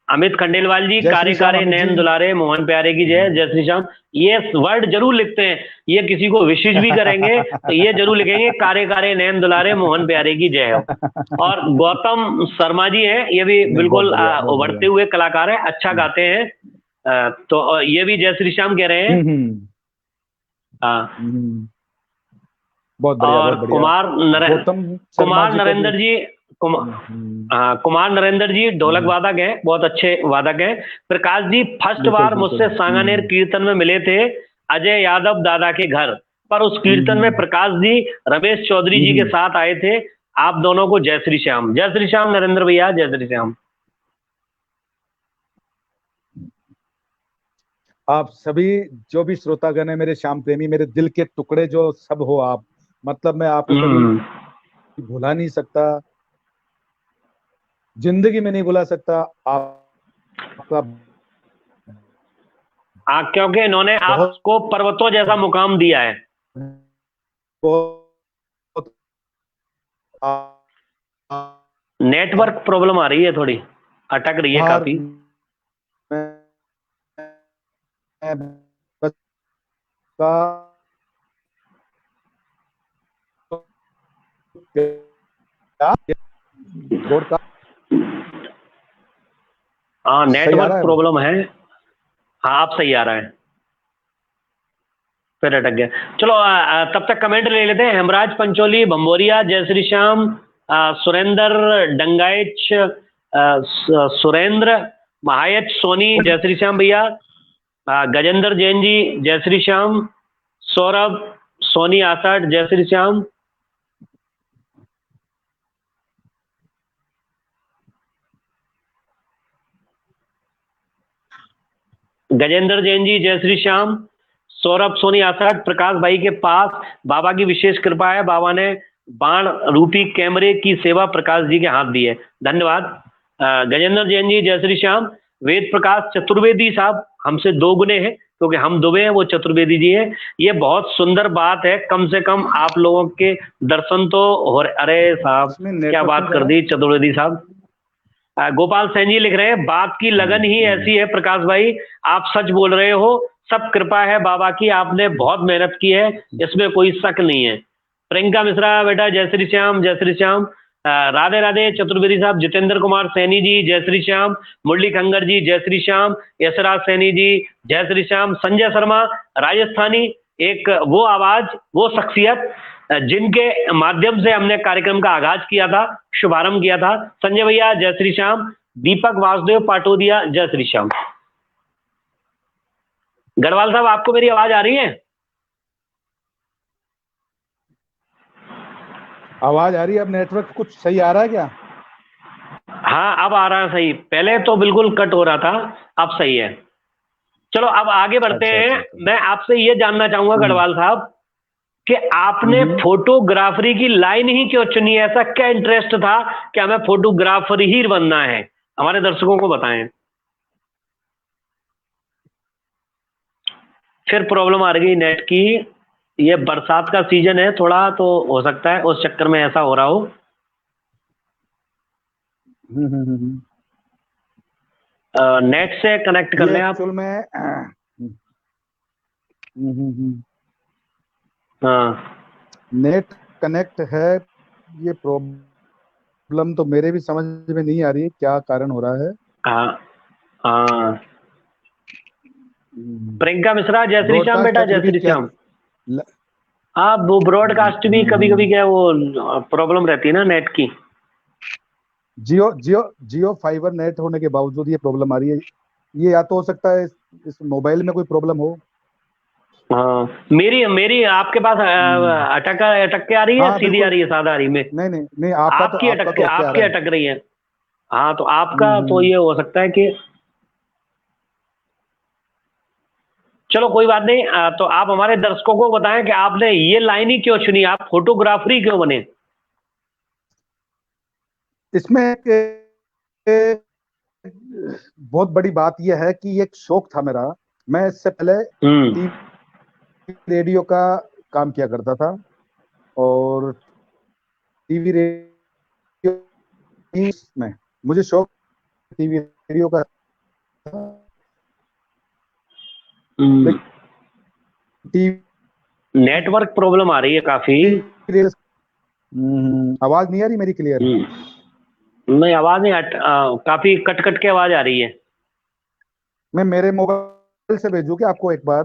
अमित खंडेलवाल जी, जय कारे श्री श्याम कारे अमित जी। नैन दुलारे मोहन प्यारे की जय, जय श्री श्याम। ये वर्ड जरूर लिखते हैं, ये किसी को विशेष भी करेंगे तो ये जरूर लिखेंगे, कारे कारे नैन दुलारे मोहन प्यारे की जय हो। और गौतम शर्मा जी हैं, ये भी नहीं, बहुत बिल्कुल बढ़िया, बहुत बढ़िया। उभरते हुए कलाकार हैं, अच्छा गाते हैं। तो ये भी जय श्री श्याम कह रहे हैं। हम्म। हाँ। हम्म। बहुत बढ़िया, और बहुत बढ़िया। गौतम शर्मा कुमार जी को भी। नरेंद्र जी, हाँ, कुमार नरेंद्र जी ढोलक हम्म, वादक हैं, बहुत अच्छे वादक हैं। प्रकाश जी फर्स्ट बिल्कुल बार बिल्कुल। मुझसे सांगानेर कीर्तन में मिले थे, अजय यादव दादा के घर पर। उस कीर्तन में हम्म, प्रकाश जी रमेश चौधरी जी के हम्म। साथ आए थे। आप दोनों को जय श्री श्याम, जय श्री श्याम नरेंद्र भैया, जय श्री श्याम। आप सभी जो भी श्रोतागण है, मेरे श्याम प्रेमी, मेरे दिल के टुकड़े जो सब हो आप, मतलब मैं आपको कभी हम्म। भुला नहीं सकता, जिंदगी में नहीं भुला सकता। आपका हाँ, क्योंकि इन्होंने बहुत आपको पर्वतों जैसा मुकाम दिया है। बहुत नेटवर्क प्रॉब्लम आ रही है थोड़ी, अटक रही है आभार। काफी। मैं बस का गौर का हाँ, सही आ रहा नेटवर्क है। प्रॉब्लम है। हाँ, आप सही आ रहा है, फिर अटक गया। चलो, तब तक कमेंट ले लेते हैं। हेमराज पंचोली भंबोरिया जय श्री श्याम। सुरेंद्र डंगाइच, सुरेंद्र महायत सोनी जय श्री श्याम भैया, गजेंद्र जैन जी जय श्री श्याम, सौरभ सोनी आसाट जय श्री श्याम, गजेंद्र जैन जी जय श्री श्याम, सौरभ सोनी आसाट। प्रकाश भाई के पास बाबा की विशेष कृपा है, बाबा ने बाण रूपी कैमरे की सेवा प्रकाश जी के हाथ दी है, धन्यवाद। गजेंद्र जैन जी जय श्री श्याम। वेद प्रकाश चतुर्वेदी साहब हमसे 2 गुने हैं, क्योंकि हम दुबे हैं, वो चतुर्वेदी जी हैं। ये बहुत सुंदर बात है, कम से कम आप लोगों के दर्शन तो हो रहे। अरे साहब क्या बात कर दी चतुर्वेदी साहब। गोपाल सैन जी लिख रहे हैं, बात की लगन ही ऐसी है प्रकाश भाई, आप सच बोल रहे हो, सब कृपा है बाबा की, आपने बहुत मेहनत की है, इसमें कोई शक नहीं है। प्रियंका मिश्रा बेटा जय श्री श्याम, जय श्री श्याम। राधे राधे चतुर्वेदी साहब। जितेंद्र कुमार सैनी जी जय श्री श्याम, मुरली खंगर जी जय श्री श्याम, यशराज सैनी जी जय श्री श्याम, संजय शर्मा राजस्थानी, एक वो आवाज, वो शख्सियत जिनके माध्यम से हमने कार्यक्रम का आगाज किया था, शुभारंभ किया था, संजय भैया जय श्री श्याम। दीपक वासुदेव पाटोदिया जय श्री श्याम। गढ़वाल साहब आपको मेरी आवाज आ रही है? आवाज आ रही है, अब नेटवर्क कुछ सही आ रहा है क्या? हाँ अब आ रहा है सही, पहले तो बिल्कुल कट हो रहा था, अब सही है। चलो अब आगे बढ़ते हैं। मैं आपसे ये जानना चाहूंगा गढ़वाल साहब कि आपने फोटोग्राफरी की लाइन ही क्यों चुनी? ऐसा क्या इंटरेस्ट था कि हमें फोटोग्राफर ही बनना है? हमारे दर्शकों को बताएं। फिर प्रॉब्लम आ रही नेट की, ये बरसात का सीजन है थोड़ा, तो हो सकता है उस चक्कर में ऐसा हो रहा हो। नेट से कनेक्ट कर लें आप। में हाँ नेट कनेक्ट है, ये प्रॉब्लम तो मेरे भी समझ में नहीं आ रही है, क्या कारण हो रहा है। हाँ हाँ। प्रियंका मिश्रा जय श्री श्याम बेटा, जय श्री श्याम। हाँ वो ब्रॉडकास्ट भी कभी कभी क्या वो प्रॉब्लम रहती है ना नेट की। जियो फाइबर नेट होने के बावजूद ये प्रॉब्लम आ रही है। ये या तो हो सकता है इस मोबाइल में कोई प्रॉब्लम हो। हाँ मेरी आपके पास अटक के आ रही है, सीधी आ रही है, सादा आ रही है? नहीं आपकी अटक रही है। हाँ तो आपका तो ये हो सकता है कि, चलो कोई बात नहीं। तो आप हमारे दर्शकों को बताएं कि आपने ये लाइन ही क्यों चुनी, आप फोटोग्राफरी क्यों बने? इसमें बहुत बड़ी बात यह है कि एक शौक था मेरा। मैं इससे पहले टीवी रेडियो का काम किया करता था, और टीवी रेडियो में मुझे शौक टीवी रेडियो का। नेटवर्क प्रॉब्लम आ रही है काफी। आवाज नहीं आ रही मेरी क्लियर? नहीं आवाज नहीं, काफी कट कट के आवाज आ रही है। मैं मेरे मोबाइल से भेजूं क्या आपको एक बार?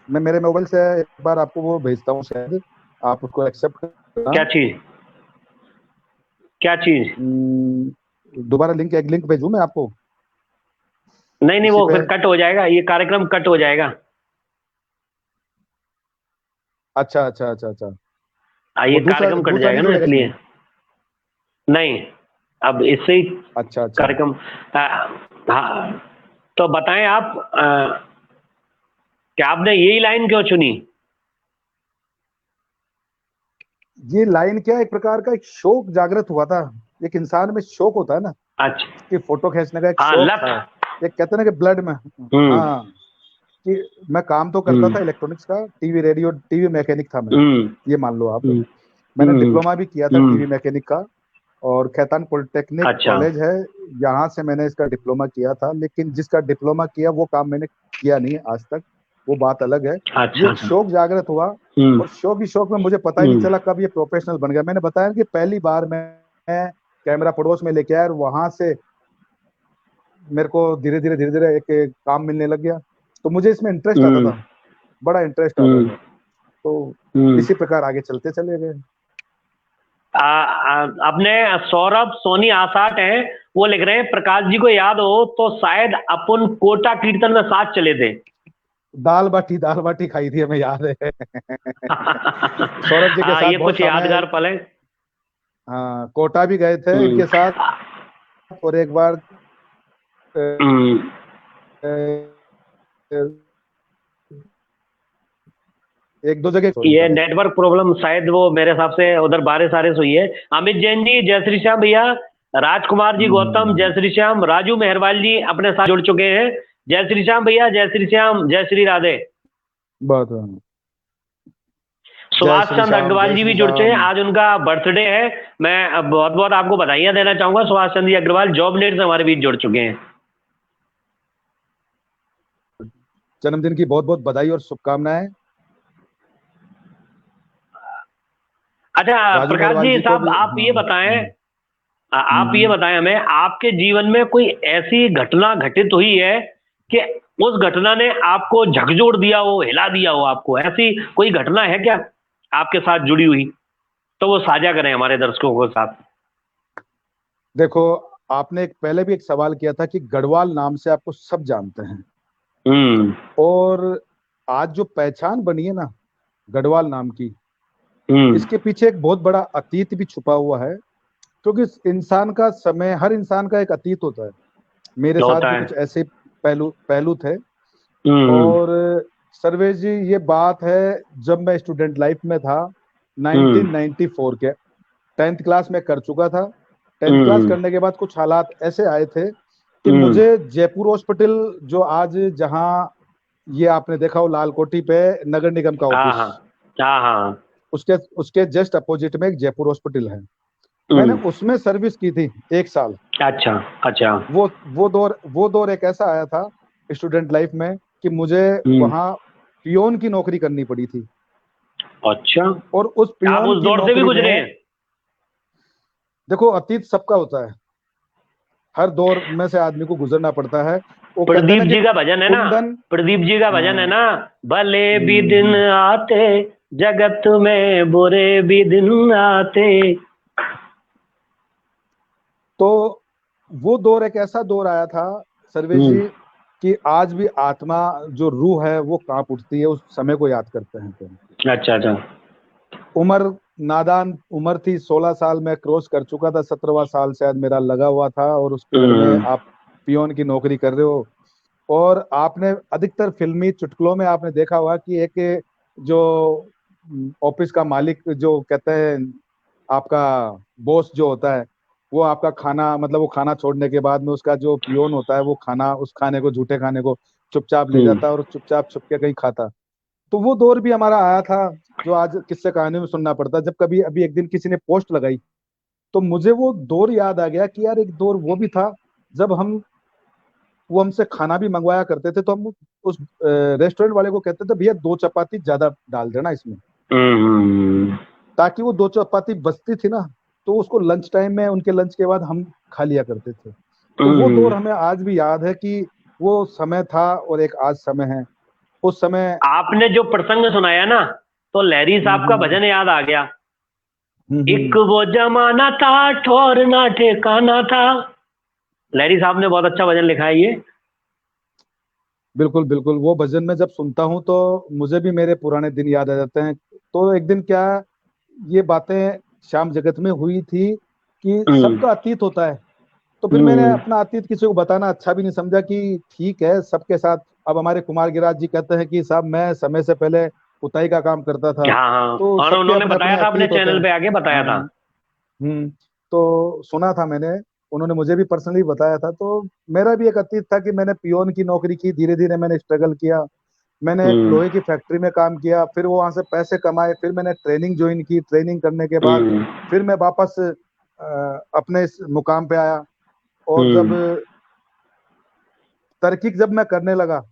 मैं मेरे मोबाइल से एक बार आपको वो भेजता हूँ, शायद आप उसको एक्सेप्ट करना। क्या चीज? दोबारा एक लिंक भेजूं मैं आपको? नहीं वो फिर कट हो जाएगा, ये कार्यक्रम कट हो जाएगा। अच्छा, ये कार्यक्रम कट जाएगा ना, इसलिए नहीं, अब इससे ही अच्छा कार्यक्रम। हाँ तो बताएं आप कि आपने यही लाइन क्यों चुनी? ये लाइन क्या, एक प्रकार का एक शौक जागृत हुआ था। एक इंसान में शौक होता है ना, अच्छा, कि फोटो खींचने का एक शौक था, एक कहते हैं ना कि ब्लड में। हाँ, कि मैं काम तो करता था इलेक्ट्रॉनिक्स का, टीवी मैकेनिक था मैं, ये मान लो आप। मैंने डिप्लोमा भी किया था टीवी मैकेनिक का, और खैतान पॉलिटेक्निक कॉलेज है, यहाँ से मैंने इसका डिप्लोमा किया था। लेकिन जिसका डिप्लोमा किया वो काम मैंने किया नहीं आज तक, वो बात अलग है। ये शौक जागृत हुआ, और शौक में मुझे पता ही नहीं चला कब ये प्रोफेशनल बन गया। मैंने बताया कि पहली बार मैं कैमरा पड़ोस में लेके आया, और वहां से मेरे को धीरे धीरे एक काम मिलने लग गया। तो मुझे इसमें इंटरेस्ट आता था, बड़ा इंटरेस्ट आता था, तो इसी प्रकार आगे चलते चले गए। अपने सौरभ सोनी आसाट हैं, वो लिख रहे हैं प्रकाश जी को याद हो तो शायद अपन कोटा कीर्तन में साथ चले थे। दाल बाटी खाई थी, हमें याद है। सौरभ जी के हाँ, साथ ये बहुत कुछ समय, यादगार पल है। हाँ, कोटा भी गए थे हम्म। इनके साथ। और एक बार हम्म। एक दो जगह सॉरी ये सर। नेटवर्क प्रॉब्लम शायद, वो मेरे हिसाब से उधर बारिश वारिश हुई है। अमित जैन जी जय श्री श्याम भैया। राजकुमार जी गौतम जय श्री श्याम। राजू मेहरवाल जी अपने साथ जुड़ चुके हैं। जय श्री श्याम भैया, जय श्री श्याम, जय श्री राधे। बहुत जय सुभाष श्री चंद्र श्याम, अग्रवाल जय जी भी श्री जुड़ चुके हैं, राम। आज उनका बर्थडे है। मैं बहुत बहुत आपको बधाइयां देना चाहूंगा। सुभाष चंद्र जी अग्रवाल जॉब नेट से हमारे बीच जुड़ चुके हैं। जन्मदिन की बहुत बहुत बधाई और शुभकामनाएं। अच्छा राजू प्रकाश मेहरवाल जी जी को साहब, भी, आप हाँ। ये बताएं, आप ये बताएं हमें, आपके जीवन में कोई ऐसी घटना घटित हुई है कि उस घटना ने आपको झकझोर दिया हो, हिला दिया हो? आपको ऐसी कोई घटना है क्या आपके साथ जुड़ी हुई? तो वो साझा करें हमारे दर्शकों के साथ। देखो, आपने एक पहले भी एक सवाल किया था कि गढ़वाल नाम से आपको सब जानते हैं। हम्म। और आज जो पहचान बनी है ना गढ़वाल नाम की, हम्म। इसके पीछे एक बहुत बड़ा अतीत भी छुपा हुआ है। क्योंकि इंसान का समय, हर इंसान का एक अतीत होता है। मेरे साथ होता भी है। कुछ ऐसे पहलू पहलू थे। हम्म। और सर्वेश जी, ये बात है जब मैं स्टूडेंट लाइफ में था, हम्म। 1994 के। 10th क्लास में कर चुका था। 10th क्लास हम्म। करने के बाद कुछ हालात ऐसे आए थे कि हम्म। मुझे जयपुर हॉस्पिटल, जो आज जहां ये आपने देखा हो लाल कोठी पे नगर निगम का हाँ ऑफिस, हाँ। हाँ हाँ। उसके उसके जस्ट अपोजिट में एक जयपुर हॉस्पिटल है। मैंने हम्म। उसमें सर्विस की थी 1 साल। अच्छा। अच्छा। वो दौर एक ऐसा आया था स्टूडेंट लाइफ में कि मुझे हम्म। वहां पियोन की नौकरी करनी पड़ी थी। अच्छा, और उस आप पियोन उस की दौर से भी नौकरी गुजरे में, हैं? देखो, अतीत सबका होता है। हर दौर में से आदमी को गुजरना पड़ता है। वो कहते हैं प्रदीप ना कि जी का भजन है ना, कुंदन। प्रदीप जी का भजन है हाँ। ना, भले भी दिन हम्म। आते जगत में, बुरे भी दिन आते। तो वो दौर एक ऐसा दौर आया था सर्वेश हम्म। जी कि आज भी आत्मा, जो रूह है, वो कांप उठती है उस समय को याद करते हैं तो। अच्छा अच्छा। उम्र, नादान उम्र थी, 16 साल में क्रॉस कर चुका था, 17वां साल शायद मेरा लगा हुआ था। और उस पीरियड में हम्म। आप पियोन की नौकरी कर रहे हो। और आपने अधिकतर फिल्मी चुटकुलों में आपने देखा होगा कि एक जो ऑफिस का मालिक जो कहते हैं, आपका बॉस जो होता है, वो आपका खाना, मतलब वो खाना छोड़ने के बाद में उसका जो पियोन होता है, वो खाना, उस खाने को, झूठे खाने को चुपचाप ले हम्म। जाता है और चुपचाप छुप के कहीं खाता। तो वो दौर भी हमारा आया था, जो आज किस्से कहानी में सुनना पड़ता है। जब कभी अभी एक दिन किसी ने पोस्ट लगाई, तो मुझे वो दौर याद आ गया कि यार, एक दौर वो भी था जब वो हमसे खाना भी मंगवाया करते थे, तो हम उस रेस्टोरेंट वाले को कहते थे, भैया 2 चपाती ज्यादा डाल देना इसमें, हम्म। ताकि वो 2 चपाती बचती थी ना, तो उसको लंच टाइम में, उनके लंच के बाद हम खा लिया करते थे। तो वो दौर हम्म। हमें आज भी याद है कि वो समय था और एक आज समय है। उस समय। आपने जो प्रसंग सुनाया ना, तो लहरी हम्म। साहब का भजन याद आ गया। एक हम्म। वो जमाना था, ठोरना ठिकाना था। लहरी साहब ने बहुत अच्छा भजन लिखा है ये। बिल्कुल बिल्कुल, वो भजन में जब सुनता हूँ तो मुझे भी मेरे पुराने दिन याद आ जाते हैं। तो एक दिन क्या, ये बातें श्याम जगत में हुई थी कि हम्म। सबका अतीत होता है। तो फिर मैंने हम्म। अपना अतीत किसी को बताना अच्छा भी नहीं समझा कि ठीक है सबके साथ। अब हमारे कुमार गिराज जी कहते हैं कि साहब, मैं समय से पहले पुताई का काम करता था। हाँ हाँ, तो और सबके उन्होंने अपने बताया अपने था अपने अतीत होते चैनल हैं। पे आके बताया था। हाँ। हम्म। तो सुना था मैंने, उन्होंने मुझे भी पर्सनली बताया था। तो मेरा भी एक अतीत था कि मैंने पियोन की नौकरी की, धीरे धीरे मैंने स्ट्रगल किया। मैंने एक हम्म। लोहे की फैक्ट्री में काम किया, फिर वो वहां से पैसे कमाए, फिर मैंने ट्रेनिंग ज्वाइन की। ट्रेनिंग करने के बाद हम्म। फिर मैं वापस अपने इस मुकाम पे आया। और जब हम्म। तरक्की जब मैं करने लगा,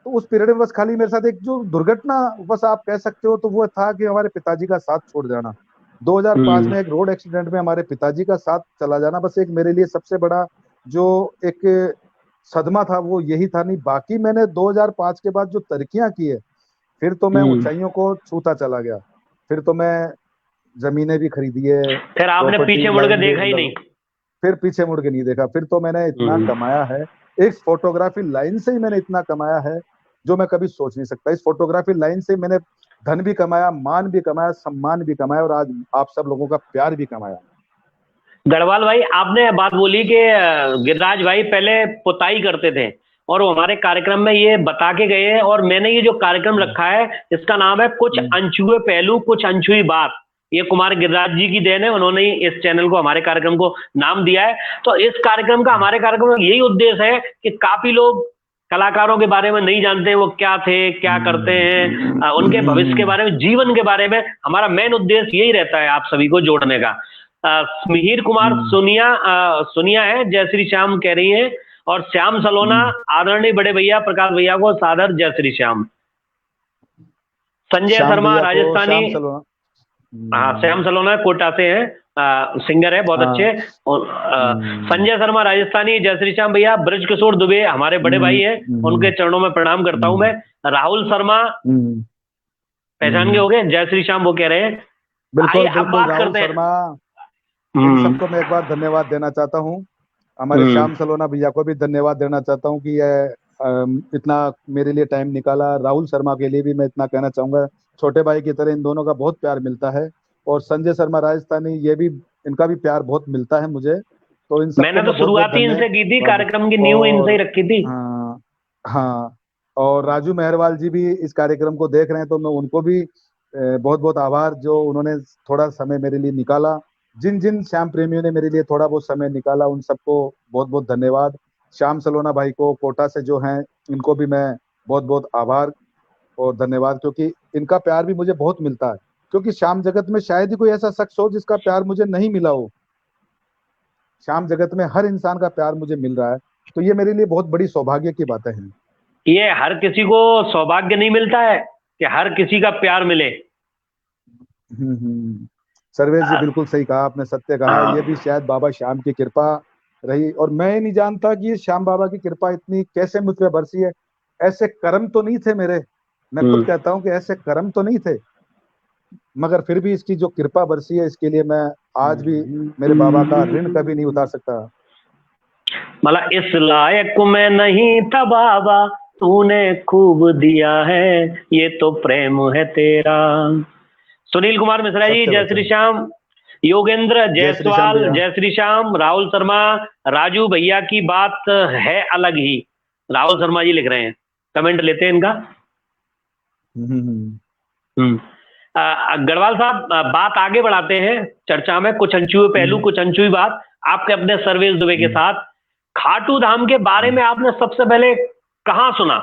तो उस पीरियड में बस खाली मेरे साथ एक जो दुर्घटना, बस आप कह सकते हो, तो वो था कि हमारे पिताजी का साथ छोड़ जाना। 2005 हम्म। में एक रोड एक्सीडेंट में हमारे पिताजी का साथ चला जाना, बस एक मेरे लिए सबसे बड़ा जो एक सदमा था, वो यही था। नहीं, बाकी मैंने 2005 के बाद जो तरक्कियां की है, फिर तो मैं हम्म। ऊंचाइयों को छूता चला गया। फिर तो मैं जमीनें भी खरीदी है, फिर आपने प्रॉपर्टी पीछे मुड़ के लाइन भी देखा ही नहीं। मतलब, फिर पीछे मुड़ के नहीं देखा। फिर तो मैंने इतना हम्म। कमाया है, एक फोटोग्राफी लाइन से ही मैंने इतना कमाया है जो मैं कभी सोच नहीं सकता। इस फोटोग्राफी लाइन से मैंने धन भी कमाया, मान भी कमाया, सम्मान भी कमाया, और आज आप सब लोगों का प्यार भी कमाया। गढ़वाल भाई, आपने बात बोली कि गिरिराज भाई पहले पुताई करते थे, और वो हमारे कार्यक्रम में ये बता के गए हैं, और मैंने ये जो कार्यक्रम हम्म, रखा है इसका नाम है कुछ हम्म, अनछुए पहलू कुछ अनछुई बात। ये कुमार गिरिराज जी की देन है, उन्होंने ही इस चैनल को, हमारे कार्यक्रम को नाम दिया है। तो इस कार्यक्रम का, हमारे कार्यक्रम का यही उद्देश्य है कि काफी लोग कलाकारों के बारे में नहीं जानते, वो क्या थे, क्या करते हैं, उनके भविष्य के हम्म, बारे में, जीवन के बारे में। हमारा मेन उद्देश्य यही रहता है आप सभी को जोड़ने का। मिहिर कुमार हम्म। सोनिया, सोनिया है, जय श्री श्याम कह रही हैं। और श्याम सलोना, हम्म। आदरणीय बड़े भैया प्रकाश भैया को सादर जय श्री श्याम। संजय श्याम शर्मा भैया को राजस्थानी, श्याम सलोना। हाँ श्याम सलोना कोटा से हैं, सिंगर है बहुत हाँ। अच्छे। और हम्म, संजय शर्मा राजस्थानी, जय श्री श्याम भैया। ब्रज किशोर दुबे हमारे बड़े हम्म, भाई हैं, उनके हम्म, चरणों में प्रणाम करता हूं मैं। हम्म, राहुल शर्मा, हम्म, पहचान के हम्म। हो गए, जय श्री श्याम वो कह रहे हैं। आइए बिल्कुल अब बिल्कुल, बात राहुल करते हैं। शर्मा। इन हम्म। सबको मैं एक बार धन्यवाद देना चाहता हूँ। हमारे हम्म। श्याम सलोना भैया को भी धन्यवाद देना चाहता हूँ कि ये इतना मेरे लिए टाइम निकाला। राहुल शर्मा के लिए भी मैं इतना कहना चाहूंगा, छोटे भाई की तरह इन दोनों का बहुत प्यार मिलता है। और संजय शर्मा राजस्थानी, ये भी, इनका भी प्यार बहुत मिलता है मुझे। तो इन सबको मैंने तो मैं बहुत बहुत शुरुआत ही इनसे की थी, धन्यवाद। कार्यक्रम की नींव इनसे ही और रखी थी। हाँ, हाँ, और राजू मेहरवाल जी भी इस कार्यक्रम को देख रहे हैं, तो मैं उनको भी बहुत बहुत आभार, जो उन्होंने थोड़ा समय मेरे लिए निकाला। जिन जिन श्याम प्रेमियों ने मेरे लिए थोड़ा बहुत समय निकाला, उन सबको बहुत बहुत धन्यवाद। श्याम सलोना भाई को कोटा से जो हैं, इनको भी मैं बहुत बहुत आभार और धन्यवाद, क्योंकि इनका प्यार भी मुझे बहुत मिलता है। क्योंकि श्याम जगत में शायद ही कोई ऐसा शख्स हो जिसका प्यार मुझे नहीं मिला हो। श्याम जगत में हर इंसान का प्यार मुझे मिल रहा है, तो ये मेरे लिए बहुत बड़ी सौभाग्य की बातें हैं। ये हर किसी को सौभाग्य नहीं मिलता है कि हर किसी का प्यार मिले। सर्वेश जी, आ, बिल्कुल सही कहा आपने, सत्य कहा। ये भी आ, शायद बाबा श्याम की कृपा रही, और मैं नहीं जानता कि ये श्याम बाबा की कृपा इतनी कैसे मुझ पे बरसी है। ऐसे कर्म तो नहीं थे मेरे, मैं खुद हम्म। कहता हूँ कि ऐसे कर्म तो नहीं थे, मगर फिर भी इसकी जो कृपा बरसी है, इसके लिए मैं आज भी मेरे बाबा का ऋण कभी नहीं उतार सकता। मतलब इस लायक मैं नहीं था बाबा, तूने खूब दिया है, ये तो प्रेम है तेरा। सुनील कुमार मिश्रा जी, सत्य जय श्री वचन। श्याम। योगेंद्र जय श्री श्याम जायसवाल, भैया। जय श्री श्याम। राहुल शर्मा, राजू भैया की बात है अलग ही, राहुल शर्मा जी लिख रहे हैं। कमेंट लेते हैं इनका। हम्म, हम्म। गढ़वाल साहब, बात आगे बढ़ाते हैं चर्चा में, कुछ अनछुए पहलू हम्म, कुछ अनछुई बात आपके अपने सर्वेश दुबे के हम्म, साथ। खाटू धाम के बारे हम्म। में आपने सबसे पहले कहाँ सुना,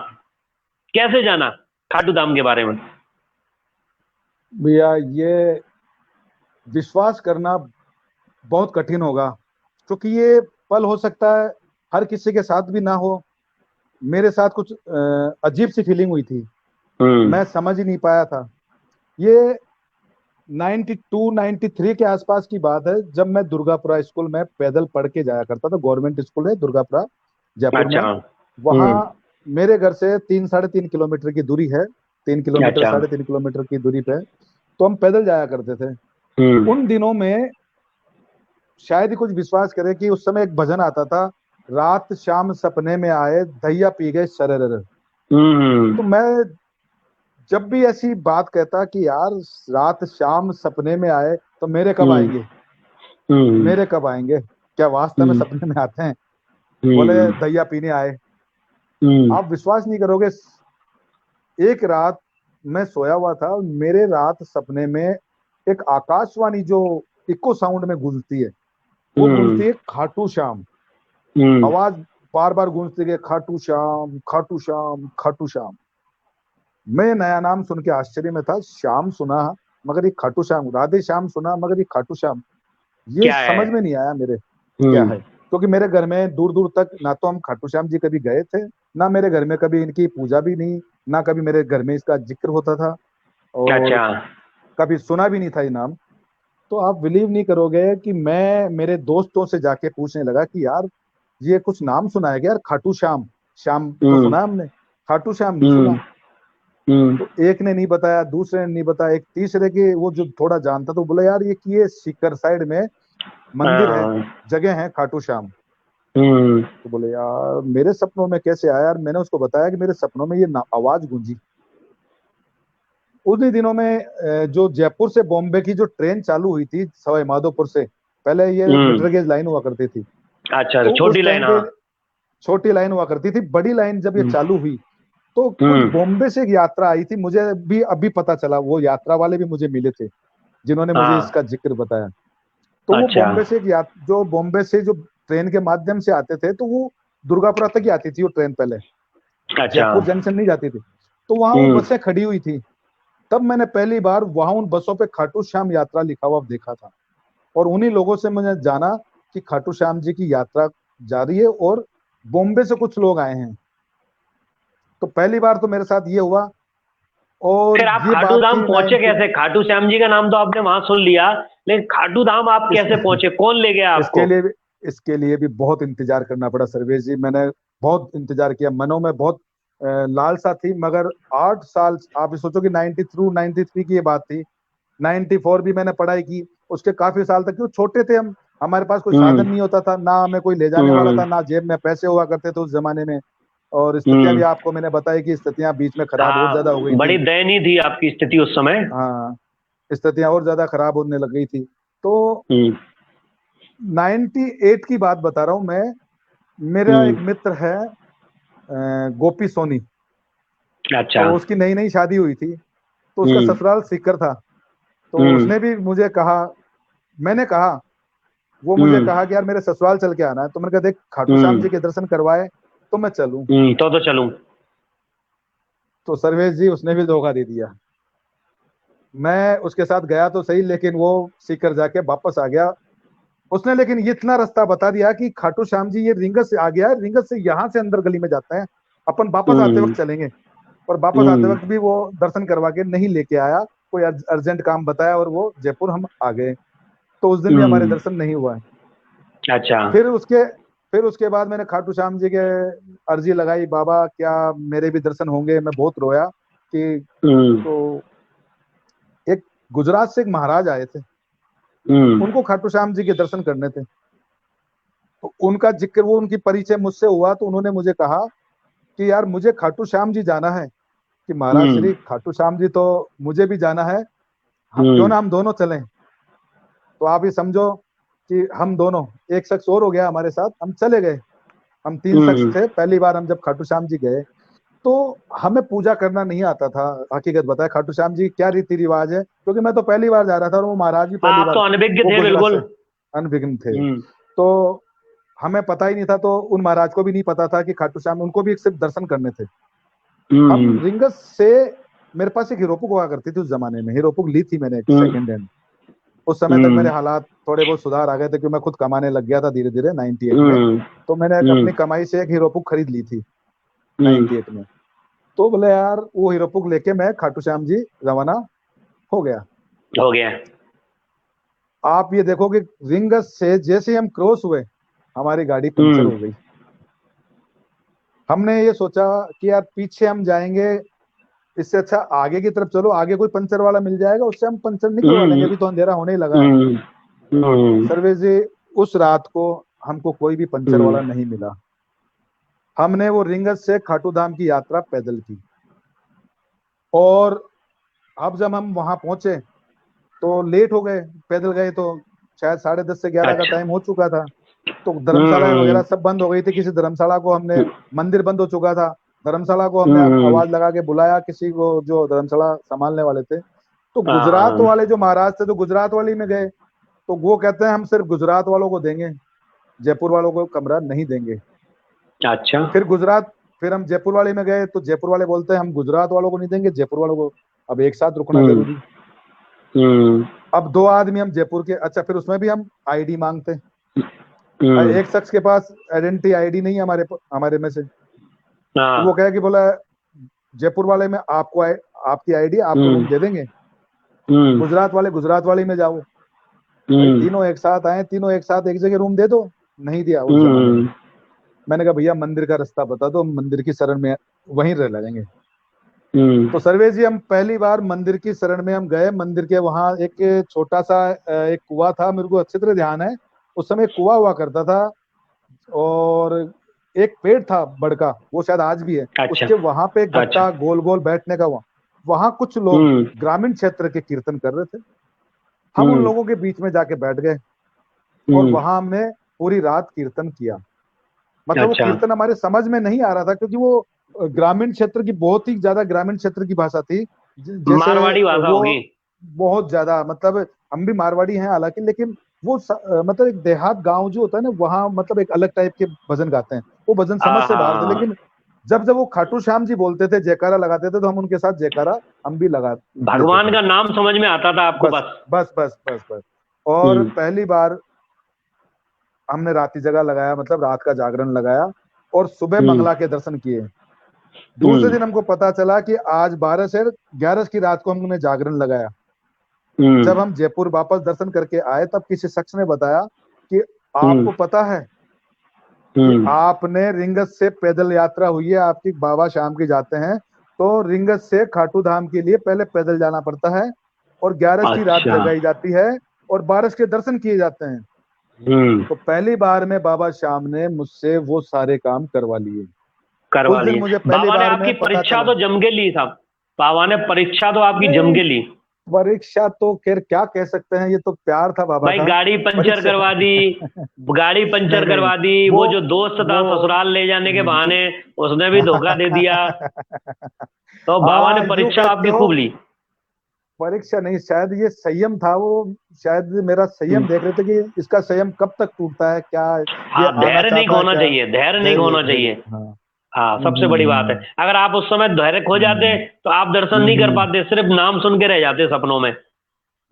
कैसे जाना खाटू धाम के बारे में? भैया, ये विश्वास करना बहुत कठिन होगा, क्योंकि ये पल हो सकता है हर किसी के साथ भी ना हो। मेरे साथ कुछ अजीब सी फीलिंग हुई थी, हम्म। मैं समझ ही नहीं पाया था। ये 92 93 के आसपास की बात है, जब मैं दुर्गापुरा स्कूल में पैदल पढ़ के जाया करता था। गवर्नमेंट स्कूल है दुर्गापुरा, जयपुर अच्छा। में। वहाँ हम्म। मेरे घर से 3 साढ़े 3 किलोमीटर की दूरी है, 3 किलोमीटर अच्छा। 3.5 किलोमीटर की दूरी पे। तो हम पैदल जाया करते थे। हम्म। उन दिनों में शायद ही कुछ विश्वास करे कि उस समय एक भजन आता था, रात शाम सपने में आए दैया पी गए शरर। हम्म। तो मैं जब भी ऐसी बात कहता कि यार, रात शाम सपने में आए, तो मेरे कब हम्म। आएंगे, हम्म। मेरे कब आएंगे, क्या वास्तव में हम्म। सपने में आते हैं? बोले हम्म। दैया पीने आए। हम्म। आप विश्वास नहीं करोगे, एक रात मैं सोया हुआ था, मेरे रात सपने में एक आकाशवाणी जो इको साउंड में गूंजती है, वो हम्म। गूंजती है खाटू श्याम। हम्म। आवाज बार बार गूंजती है, खाटू श्याम, खाटू श्याम, खाटू श्याम। मैं नया नाम सुन के आश्चर्य में था, श्याम सुना मगर ये खाटू श्याम, राधे श्याम सुना मगर ये खाटू श्याम, ये क्या है? समझ में नहीं आया मेरे क्या हम्म। है। क्योंकि मेरे घर में दूर दूर तक ना तो हम खाटू श्याम जी कभी गए थे, ना मेरे घर में कभी इनकी पूजा भी नहीं, ना कभी मेरे घर में इसका जिक्र होता था, और अच्छा। कभी सुना भी नहीं था ये नाम। तो आप बिलीव नहीं करोगे कि मैं मेरे दोस्तों से जाके पूछने लगा कि यार, ये कुछ नाम सुना है क्या यार, खाटू श्याम? श्याम तो हम्म। सुना है हमने, खाटू श्याम नहीं हम्म। सुना। तो एक ने नहीं बताया, दूसरे ने नहीं बताया, एक तीसरे के वो जो थोड़ा जानता तो बोला यार ये सीकर साइड में मंदिर है, हाँ। जगह है खाटू श्याम। हम्म। तो बोले यार मेरे सपनों में कैसे आया यार। मैंने उसको बताया कि मेरे सपनों में ये आवाज गूंजी उन्हीं दिनों में। जो जयपुर से बॉम्बे की जो ट्रेन चालू हुई थी सवाई माधोपुर से, पहले ये हम्म। मीटर गेज लाइन हुआ करती थी। अच्छा, तो छोटी उस लाइन, टाइम पे हाँ। छोटी लाइन हुआ करती थी, बड़ी लाइन जब ये हम्म। चालू हुई तो कुछ हम्म। बॉम्बे से एक यात्रा आई थी। मुझे भी अभी पता चला, वो यात्रा वाले भी मुझे मिले थे जिन्होंने मुझे हाँ। इसका जिक्र बताया। तो वो अच्छा। बॉम्बे से जो बॉम्बे से जो ट्रेन के माध्यम से आते थे, तो वो दुर्गापुरा तक ही आती थी वो ट्रेन पहले, अच्छा। जयपुर जंक्शन नहीं जाती थी। तो वहां वो हम्म। बसें खड़ी हुई थी। तब मैंने पहली बार वहां उन बसों पे खाटू श्याम यात्रा लिखा हुआ देखा था। और उन्हीं लोगों से मैंने जाना कि खाटू श्याम जी की यात्रा जारी है और बॉम्बे से कुछ लोग आए हैं। तो पहली बार तो मेरे साथ ये हुआ। और फिर आप ये खाटू बात धाम थी पहुंचे 90। कैसे? खाटू श्याम जी का नाम तो आपने वहां सुन लिया, लेकिन खाटू धाम आप इस कैसे पहुंचे? कौन ले गया इसके आपको? लिए भी इसके लिए भी बहुत इंतजार करना पड़ा सर्वेश जी। मैंने बहुत इंतजार किया, मनों में बहुत लालसा थी। मगर 8 साल, आप ये सोचो कि 92 93 की ये बात थी। 94 भी मैंने पढ़ाई की, उसके काफी साल तक, क्यों छोटे थे हम, हमारे पास कोई हम्म। साधन नहीं होता था, ना हमें कोई ले जाने वाला हम्म। था, ना जेब में पैसे हुआ करते थे उस जमाने में। और स्थितियां भी हम्म। आपको मैंने बताई कि स्थितियां बीच में खराब और ज्यादा हो गई हाँ, बड़ी थी। दयनीय थी आपकी स्थिति उस समय। हाँ, स्थितियां और ज्यादा खराब होने लग गई थी। तो हम्म। 98 की बात बता रहा हूँ मैं। मेरा हम्म। एक मित्र है, गोपी सोनी। अच्छा। तो उसकी नई नई शादी हुई थी, तो उसका हम्म। ससुराल सीकर था। तो हम्म। उसने भी मुझे कहा, मैंने कहा, वो मुझे हम्म। कहा कि यार मेरे ससुराल चल के आना है। तो मैंने कहा देख, खाटू श्याम हम्म। जी के दर्शन करवाए तो मैं चलूं। तो चलूं। तो सर्वेश जी उसने भी धोखा दे दिया। मैं उसके साथ गया तो सही, लेकिन वो सीकर जाके वापस आ गया। उसने लेकिन ये इतना रास्ता बता दिया कि खाटू श्याम जी ये रिंगस से आ गया है, रिंगस से यहाँ से अंदर गली में जाता है, अपन वापस आते हम्म। वक्त चलेंगे। और वापस आते हम्म। वक्त भी वो दर्शन करवा के नहीं लेके आया, कोई अर्जेंट काम बताया और वो जयपुर हम आ गए। तो उस दिन भी हमारे हम्म। दर्शन नहीं हुआ है। अच्छा। फिर उसके फिर उसके बाद मैंने खाटू श्याम जी के अर्जी लगाई, बाबा क्या मेरे भी दर्शन होंगे। मैं बहुत रोया कि, हम्म। तो एक गुजरात से एक महाराज आए थे, हम्म। उनको खाटू श्याम जी के दर्शन करने थे। तो उनका जिक्र, वो उनकी परिचय मुझसे हुआ, तो उन्होंने मुझे कहा कि यार मुझे खाटू श्याम जी जाना है। कि महाराज हम्म। श्री खाटू श्याम जी तो मुझे भी जाना है, क्यों हम्म। ना हम दोनों चलें। तो आप ये समझो कि हम दोनों, एक शख्स और हो गया हमारे साथ, हम चले गए। हम 3 शख्स हम्म। थे। पहली बार हम जब खाटू श्याम जी गए, तो हमें पूजा करना नहीं आता था। हकीकत बताया, खाटू श्याम जी क्या रीति रिवाज है, क्योंकि मैं तो पहली बार जा रहा था और वो महाराज भी पहली आप बार, तो अनभिज्ञ वो थे गुजरात से बिल्कुल। अनभिज्ञ थे। हम्म। तो हमें पता ही नहीं था, तो उन महाराज को भी नहीं पता था कि खाटू श्याम, उनको भी सिर्फ दर्शन करने थे। हम हम्म। रिंगस से, मेरे पास एक हीरोपुक हुआ करती थी उस जमाने में, हीरोपुक ली थी मैंने एक हम्म। Second hand. उस समय तक मेरे हम्म। हालात थोड़े बहुत सुधार आ गए थे, क्योंकि मैं खुद कमाने लग गया था धीरे धीरे 98 में। हम्म। तो मैंने हम्म। अपनी कमाई से एक हीरोपुक खरीद ली थी हम्म। 98 में। तो बोले यार वो हीरोपुक लेके मैं खाटू श्याम जी रवाना हो गया। हो गया। आप ये देखो कि रिंगस से जैसे ही हम क्रॉस हुए, हमारी गाड़ी पंचर हम्म। हो गई। हमने ये सोचा कि यार पीछे हम जाएंगे, इससे अच्छा आगे की तरफ चलो, आगे कोई पंचर वाला मिल जाएगा, उससे हम पंचर निकलवा लेंगे, हम्म। अभी तो अंधेरा होने ही लगा है। हम्म। हम्म। सर्वेश जी, उस रात को हमको कोई भी पंचर हम्म। वाला नहीं मिला। हमने वो रिंगस से खाटू धाम की यात्रा पैदल की। और अब जब हम वहां पहुंचे तो लेट हो गए, पैदल गए तो शायद 10:30 से 11 का अच्छा। टाइम हो चुका था। तो धर्मशाला हम्म। वगैरह सब बंद हो गई थी। किसी धर्मशाला को हमने, मंदिर बंद हो चुका था, धर्मशाला को हमने हम्म। आवाज लगा के बुलाया, किसी को जो धर्मशाला संभालने वाले थे। तो गुजरात हाँ। वाले जो महाराज थे, तो गुजरात वाली में गए। तो वो कहते हैं हम सिर्फ गुजरात वालों को देंगे, जयपुर वालों को कमरा नहीं देंगे। अच्छा। फिर गुजरात फिर हम जयपुर वाले में गए, तो जयपुर वाले बोलते हैं हम गुजरात वालों को नहीं देंगे, जयपुर वालों को। अब एक साथ रुकना हम्म। जरूरी। हम्म। अब 2 आदमी हम जयपुर के, अच्छा फिर उसमें भी हम आईडी मांगते हैं। हम्म। एक शख्स के पास आइडेंटिटी आईडी नहीं है हमारे में से। तो वो हाँ। कहे कि बोला जयपुर वाले में आपको आपकी आईडी आपको हम्म। रूम दे देंगे, हम्म। गुजरात वाले गुजरात वाली में जाओ। भाई हम्म। तीनों एक साथ आए, तीनों एक साथ एक जगह रूम दे दो, नहीं दिया उस जमाने में। हम्म। मैंने कहा भैया मंदिर का रास्ता बता दो, मंदिर की शरण में वहीं रह लेंगे। तो सर्वे जी, हम पहली बार मंदिर की शरण में हम गए। मंदिर के वहाँ एक छोटा सा एक कुआं था, मेरे को अच्छी तरह ध्यान है। उस समय कुआं हुआ करता था, और एक पेड़ था बड़का, वो शायद आज भी है। अच्छा। उसके वहां पे अच्छा। गट्टा गोल गोल बैठने का, वहां वहां कुछ लोग हम्म। ग्रामीण क्षेत्र के कीर्तन कर रहे थे। हम उन हम्म। लोगों के बीच में जाके बैठ गए, और हम्म। वहां हमने पूरी रात कीर्तन किया। मतलब वो अच्छा। कीर्तन हमारे समझ में नहीं आ रहा था, क्योंकि वो ग्रामीण क्षेत्र की, बहुत ही ज्यादा ग्रामीण क्षेत्र की भाषा थी। जैसे मारवाड़ी भाषा वो होगी। बहुत ज्यादा, मतलब हम भी मारवाड़ी हैं हालांकि, लेकिन वो मतलब एक देहात गांव जो होता है ना, वहाँ मतलब एक अलग टाइप के भजन गाते हैं। वो भजन समझ से बाहर थे, हाँ। लेकिन जब जब वो खाटू श्याम जी बोलते थे, जयकारा लगाते थे, तो हम उनके साथ जयकारा हम भी लगा देते भगवान थे। का नाम समझ में आता था आपको बस बस। बस बस बस बस। और हम्म। पहली बार हमने राती जगह लगाया, मतलब रात का जागरण लगाया, और सुबह हम्म। मंगला के दर्शन किए। दूसरे हम्म। दिन हमको पता चला कि आज 12 से 11 की रात को हमने जागरण लगाया। हम्म। जब हम जयपुर वापस दर्शन करके आए, तब किसी शख्स ने बताया कि हम्म। आपको पता है कि हम्म। आपने रिंगत से पैदल यात्रा हुई है, आपकी बाबा शाम की जाते हैं, तो रिंगत से खाटू धाम के लिए पहले पैदल जाना पड़ता है, और 11 की रात अच्छा। जगाई जाती है, और 12 के दर्शन किए जाते हैं। हम्म। तो पहली बार में बाबा श्याम ने मुझसे वो सारे काम करवा लिए। करवा उस दिन लिए। मुझे पहली बाबा ने बार आपकी में पता परीक्षा चला। तो जम के ली साहब। बाबा ने परीक्षा तो आपकी जम नहीं, के ली। परीक्षा तो खैर क्या कह सकते हैं, ये तो प्यार था बाबा भाई का। गाड़ी पंचर परीक्षा करवा दी। गाड़ी नहीं पंचर नहीं, करवा दी, वो वो जो दोस्त था वो ससुराल ले जाने के वो बहाने, उसने भी धोखा दे दिया। तो बाबा ने हाँ, यूं परीक्षा कहते आपकी हो। खूब ली। परीक्षा नहीं, शायद ये संयम था वो। शायद मेरा संयम देख रहे थे कि इसका संयम कब तक टूटता है, क्या ये हाँ, आना धैर्य नहीं चाहता है खोना क्या। चाहिए, धैर्य नहीं धैर्य खोना धैर्य, चाहिए। हाँ। हाँ, सबसे बड़ी बात है। अगर आप उस समय धैर्य खो जाते हम्म, तो आप दर्शन नहीं कर हम्म। पाते, सिर्फ नाम सुन के रह जाते सपनों में।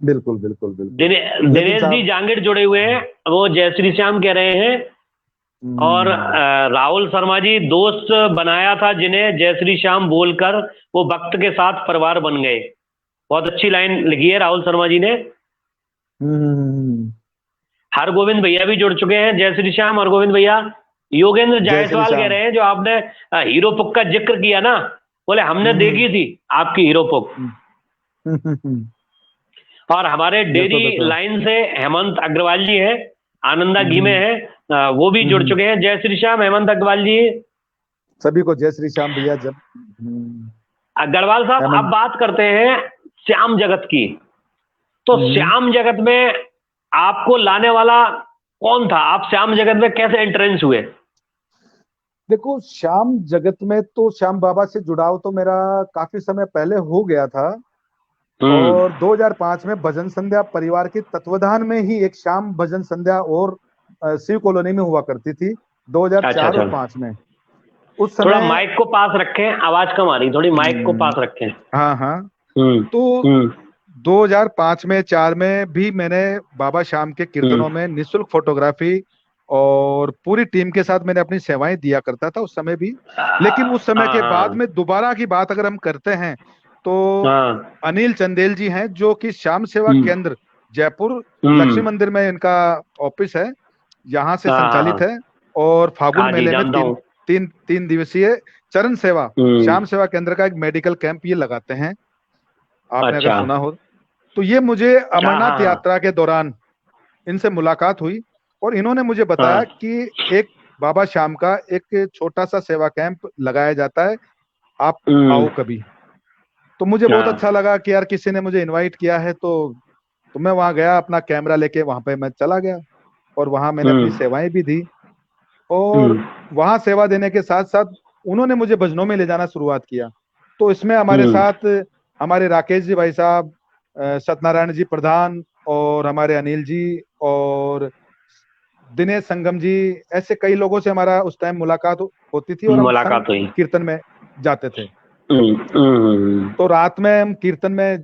बिल्कुल बिल्कुल बिल्कुल। लेकिन दिनेश जी साहब, जांगिड़ जुड़े हुए हैं, वो जय श्री श्याम कह रहे हैं। और हम्म, राहुल शर्मा जी, दोस्त बनाया था जिन्हें जय श्री श्याम बोलकर वो भक्त के साथ परिवार बन गए। बहुत अच्छी लाइन लिखी है राहुल शर्मा जी ने। हम्म। हर गोविंद भैया भी जुड़ चुके हैं, जय श्री श्याम हर गोविंद भैया। योगेंद्र जय श्री जायसवाल कह श्याम। रहे हैं, जो आपने हीरो पुक का जिक्र किया ना, बोले हमने हम्म, देखी थी आपकी हीरो पुक। हम्म, हम्म। और हमारे देखो डेरी देखो। लाइन से हेमंत अग्रवाल जी हैं, आनंदा घी में हम्म, है, वो भी जुड़ हम्म। चुके हैं। जय श्री श्याम हेमंत अग्रवाल जी। सभी को जय श्री श्याम भैया। जब अग्रवाल साहब, अब हेमंत। बात करते हैं श्याम जगत की। तो हम्म। श्याम जगत में आपको लाने वाला कौन था? आप श्याम जगत में कैसे एंट्रेंस हुए? देखो, श्याम जगत में तो श्याम बाबा से जुड़ाव तो मेरा काफी समय पहले हो गया था। हम्म। और 2005 में भजन संध्या परिवार के तत्वाधान में ही एक श्याम भजन संध्या और शिव कॉलोनी में हुआ करती थी, अच्छा 2004 अच्छा। और 5 में। उस थोड़ा समय माइक को पास रखें, आवाज कम आ रही, थोड़ी माइक को हम्म, पास रखें। हाँ हाँ। हम्म। तो हम्म। 2005 में 4 में भी मैंने बाबा श्याम के हम्म। कीर्तनों में निशुल्क फोटोग्राफी और पूरी टीम के साथ मैंने अपनी सेवाएं दिया करता था उस समय भी। लेकिन उस समय हाँ के बाद हाँ में दोबारा की बात अगर हम करते हैं, तो हाँ। अनिल चंदेल जी हैं, जो कि श्याम सेवा हम्म। केंद्र जयपुर लक्ष्मी हम्म। मंदिर में इनका ऑफिस है, यहाँ से हाँ हाँ संचालित हाँ। है। और फागुन हाँ जी, मेले में जानता तीन हूँ। तीन तीन दिवसीय चरण सेवा हम्म। श्याम सेवा केंद्र का एक मेडिकल कैंप ये लगाते हैं, आपने अगर अच्छा। सुना हो। तो ये मुझे हाँ हाँ अमरनाथ हाँ यात्रा के दौरान इनसे मुलाकात हुई, और इन्होंने मुझे बताया हाँ। कि एक बाबा श्याम का एक छोटा सा सेवा कैंप लगाया जाता है, आप हम्म। आओ कभी। तो मुझे बहुत हाँ। अच्छा लगा कि यार किसी ने मुझे इनवाइट किया है, तो मैं वहां गया, अपना कैमरा लेके वहां पे मैं चला गया, और वहां मैंने अपनी हम्म। सेवाएं भी दी। और हम्म। वहां सेवा देने के साथ साथ उन्होंने मुझे भजनों में ले जाना शुरुआत किया। तो इसमें हमारे हम्म। साथ हमारे राकेश जी भाई साहब, सत्यनारायण जी प्रधान, और हमारे अनिल जी, और दिनेश संगम जी, ऐसे कई लोगों से हमारा उस टाइम मुलाकात होती थी, और हम संग मुलाकात हुई। कीर्तन में जाते थे। हम्म। तो रात में हम कीर्तन में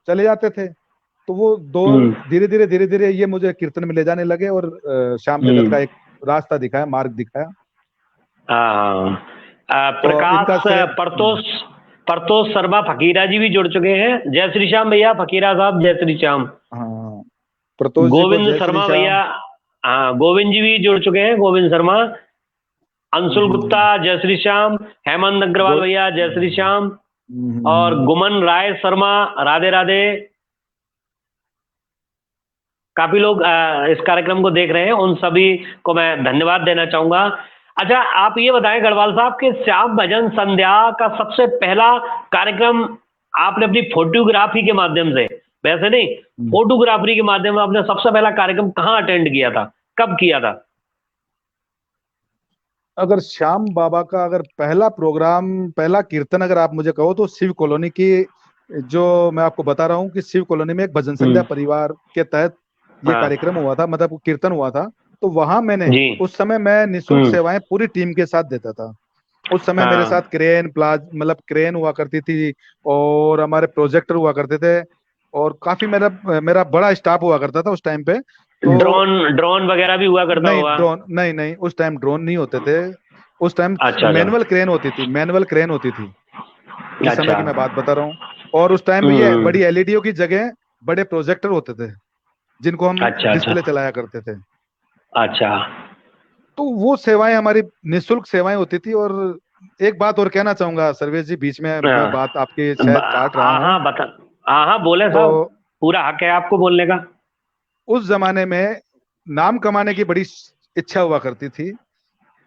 चले जाते थे। तो वो दो हम्म। धीरे धीरे ये मुझे कीर्तन में ले जाने लगे, और श्याम जगत हम्म। का एक रास्ता दिखाया, मार्ग दिखाया। हाँ हाँ। तो इनका प्रकाश श्रेय परतोष, परतोष शर्मा फकीरा जी भी जुड़ चुके हैं। जय श्री श्याम भैया, फकीरा साहब जय श्री श्याम। हाँ, प्रतोष जी को गोविंद जय श्री शर्मा भैया, श्याम। हाँ गोविंद जी भी जुड़ चुके हैं, गोविंद शर्मा। अंशुल गुप्ता हम्म, जय श्री श्याम। हेमंत अग्रवाल गो भैया जय श्री श्याम। और हम्म। गुमन राय शर्मा, राधे राधे। काफी लोग इस कार्यक्रम को देख रहे हैं, उन सभी को मैं धन्यवाद देना चाहूंगा। अच्छा, आप ये बताएं गढ़वाल साहब कि श्याम भजन संध्या का सबसे पहला कार्यक्रम आपने अपनी फोटोग्राफी के माध्यम से, वैसे नहीं, हम्म। फोटोग्राफी के माध्यम से आपने सबसे पहला कार्यक्रम कहाँ अटेंड किया था, कब किया था? अगर श्याम बाबा का अगर पहला प्रोग्राम, पहला कीर्तन अगर आप मुझे कहो तो शिव कॉलोनी की, जो मैं आपको बता रहा हूँ कि शिव कॉलोनी में एक भजन संध्या हम्म। परिवार के तहत ये हाँ। कार्यक्रम हुआ था, मतलब कीर्तन हुआ था। तो वहां मैंने, जी। उस समय मैं निशुल्क हम्म। सेवाएं पूरी टीम के साथ देता था। उस समय मेरे साथ हाँ। क्रेन प्लाज मतलब क्रेन हुआ करती थी, और हमारे प्रोजेक्टर हुआ करते थे, और काफी मेरा मेरा बड़ा स्टाफ हुआ करता था उस टाइम पे। तो ड्रोन ड्रोन वगैरह भी हुआ करता नहीं होगा? ड्रोन, नहीं नहीं, उस टाइम ड्रोन नहीं होते थे। उस टाइम अच्छा अच्छा। मैनुअल क्रेन होती थी, मैनुअल क्रेन होती थी, जिस समय अच्छा। की मैं बात बता रहा हूँ। और उस टाइम पे ये हम्म। बड़ी एलईडीओ की जगह बड़े प्रोजेक्टर होते थे, जिनको हम अच्छा अच्छा। डिस्प्ले चलाया करते थे। अच्छा। तो वो सेवाएं हमारी निशुल्क सेवाएं होती थी। और एक बात और कहना चाहूंगा सर्वेश जी, बीच में मैं हाँ। बात आपकी शायद काट रहा हाँ हूँ। हाँ, बता। हाँ हाँ, बोले तो साहब, पूरा हक है आपको बोलने का। उस जमाने में नाम कमाने की बड़ी इच्छा हुआ करती थी।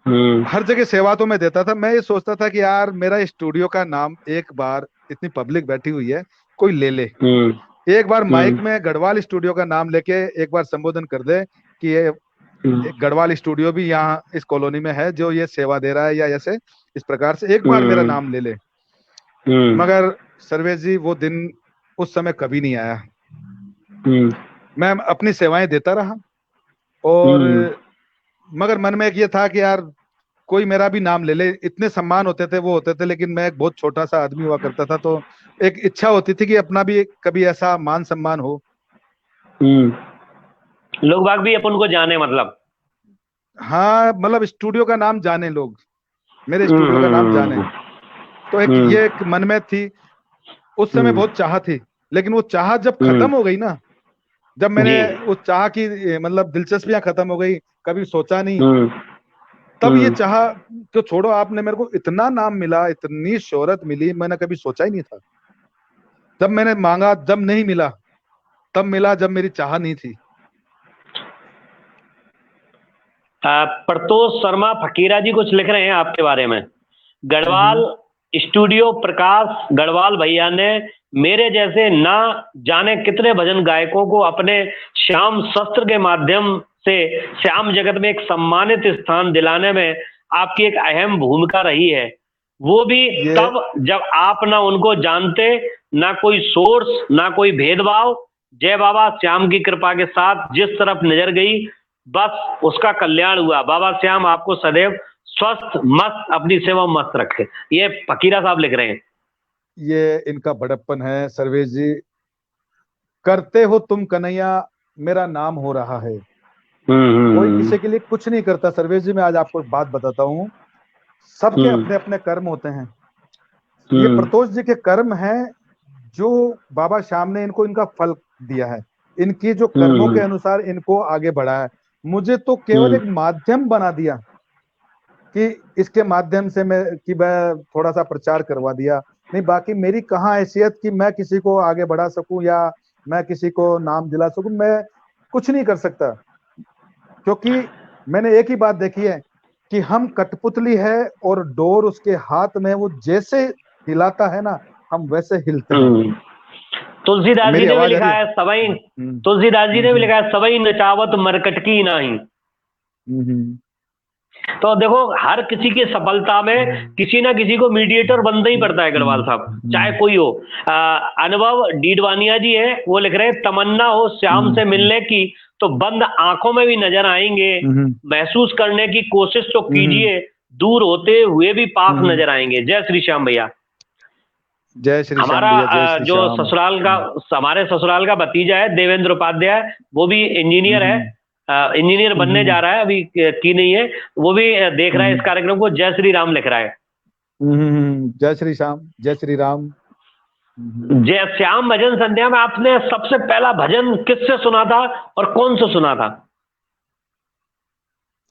हम्म। हर जगह सेवा तो मैं देता था। मैं ये सोचता था कि यार मेरा स्टूडियो का नाम एक बार, इतनी पब्लिक बैठी हुई है, कोई ले ले, हम्म। एक बार माइक हम्म। में गढ़वाल स्टूडियो का नाम लेके एक बार संबोधन कर दे कि ये हम्म। एक गढ़वाल स्टूडियो भी यहाँ इस कॉलोनी में है जो ये सेवा दे रहा है, या ऐसे इस प्रकार से एक बार मेरा हम्म। नाम ले ले। हम्म। मगर सर्वेश जी, वो दिन उस समय कभी नहीं आया। हम्म। मैं अपनी सेवाएं देता रहा, और हम्म। मगर मन में एक ये था कि यार कोई मेरा भी नाम ले ले। इतने सम्मान होते थे, वो होते थे, लेकिन मैं एक बहुत छोटा सा आदमी हुआ करता था। तो एक इच्छा होती थी कि अपना भी कभी ऐसा मान सम्मान हो। लोग बाग भी अपन को जाने, मतलब। हाँ, मतलब स्टूडियो का नाम जाने लोग, मेरे स्टूडियो का नाम जाने। हम्म। तो एक हम्म। ये एक मन में थी। उस समय हम्म। बहुत चाह थी, लेकिन वो चाह जब हम्म। खत्म हो गई ना, जब मैंने जी। उस चाह की मतलब दिलचस्पियां खत्म हो गई, कभी सोचा नहीं, हम्म। तब ये हम्म। चाह तो छोड़ो। आपने मेरे को इतना नाम मिला, इतनी शोहरत मिली, मैंने कभी सोचा ही नहीं था। जब मैंने मांगा जब नहीं मिला, तब मिला जब मेरी चाह नहीं थी। प्रतोष शर्मा फकीरा जी कुछ लिख रहे हैं आपके बारे में। गढ़वाल हम्म। स्टूडियो प्रकाश गढ़वाल भैया ने मेरे जैसे ना जाने कितने भजन गायकों को अपने श्याम शस्त्र के माध्यम से श्याम जगत में एक सम्मानित स्थान दिलाने में आपकी एक अहम भूमिका रही है। वो भी ये तब जब आप ना उनको जानते, ना कोई सोर्स, ना कोई भेदभाव। जय बाबा श्याम की कृपा के साथ जिस तरफ नजर गई, बस उसका कल्याण हुआ। बाबा श्याम आपको सदैव स्वस्थ मस्त अपनी सेवा में मस्त रखे। ये फकीरा साहब लिख रहे हैं। ये इनका बड़प्पन है सर्वेश जी। करते हो तुम कन्हैया, मेरा नाम हो रहा है। कोई हम्म। किसी के लिए कुछ नहीं करता सर्वेश जी। मैं आज आपको एक बात बताता हूँ। सबके हम्म। अपने अपने कर्म होते हैं। ये हम्म। प्रतोष जी के कर्म हैं, जो बाबा श्याम ने इनको इनका फल दिया है। इनकी जो कर्मों के हम्म। अनुसार इनको आगे बढ़ाया है। मुझे तो केवल हम्म। एक माध्यम बना दिया कि इसके माध्यम से मैं थोड़ा सा प्रचार करवा दिया। नहीं, बाकी मेरी कहाँ हैसियत कि मैं किसी को आगे बढ़ा सकूं, या मैं किसी को नाम दिला सकूं। मैं कुछ नहीं कर सकता, क्योंकि मैंने एक ही बात देखी है कि हम कठपुतली है, और डोर उसके हाथ में, वो जैसे हिलाता है ना, हम वैसे हिलते हैं। हम्म। तुलसीदास जी मेरी ने भी आवाज आ रही लिखा है? है सवई। हम्म। तुलसीदास जी हम्म। ने भी लिखा है सवई नचावत मरकटकी नाही। हम्म। तो देखो, हर किसी की सफलता में किसी ना किसी को मीडिएटर बनना ही पड़ता है गढ़वाल साहब, चाहे कोई हो। अनुभव डीडवानिया जी है, वो लिख रहे हैं तमन्ना हो श्याम से मिलने की, तो बंद आंखों में भी नजर आएंगे। हम्म। महसूस करने की कोशिश तो हम्म। कीजिए, दूर होते हुए भी पास हम्म। नजर आएंगे। जय श्री श्याम भैया। जय श्री श्याम हमारा भैया, जय श्री जो श्याम। ससुराल का, हमारे ससुराल का भतीजा है देवेंद्र उपाध्याय, वो भी इंजीनियर है। हम्म। इंजीनियर बनने हम्म। जा रहा है, अभी की नहीं है। वो भी देख रहा है इस हम्म। कार्यक्रम को। जय श्री राम लिख रहा है। जय श्री श्याम, जय श्री राम। जय श्याम भजन संध्या में आपने सबसे पहला भजन किससे सुना था और कौन सा सुना था?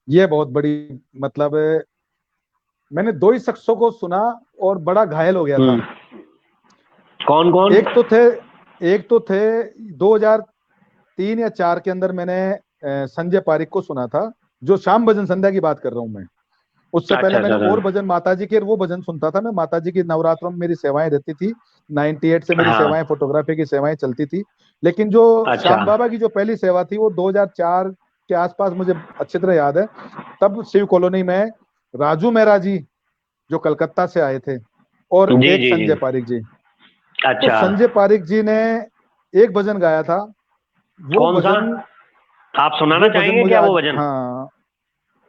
ये बहुत बड़ी, मतलब मैंने दो ही शख्सों को सुना, और बड़ा घायल हो गया था। हम्म। कौन कौन? एक तो थे 2003 या 4 के अंदर मैंने संजय पारिक को सुना था, जो श्याम भजन संध्या की बात कर रहा हूँ मैं। उससे अच्छा पहले अच्छा मैंने अच्छा। और भजन माताजी के वो भजन सुनता था मैं। माताजी की नवरात्रों में मेरी सेवाएं रहती थी, 98 से मेरी हाँ। सेवाएं, फोटोग्राफी की सेवाएं चलती थी। लेकिन जो अच्छा। श्याम बाबा की जो पहली सेवा थी वो 2004 के आसपास, मुझे अच्छी तरह याद है। तब शिव कॉलोनी में राजू मेहरा जी, जो कलकत्ता से आए थे, और जी एक जी जी। संजय पारिक जी। तो अच्छा। संजय पारिक जी ने एक भजन गाया था। वो कौन सा? भजन आप सुनाना वो भजन चाहेंगे मुझे क्या वो आज, भजन? हाँ,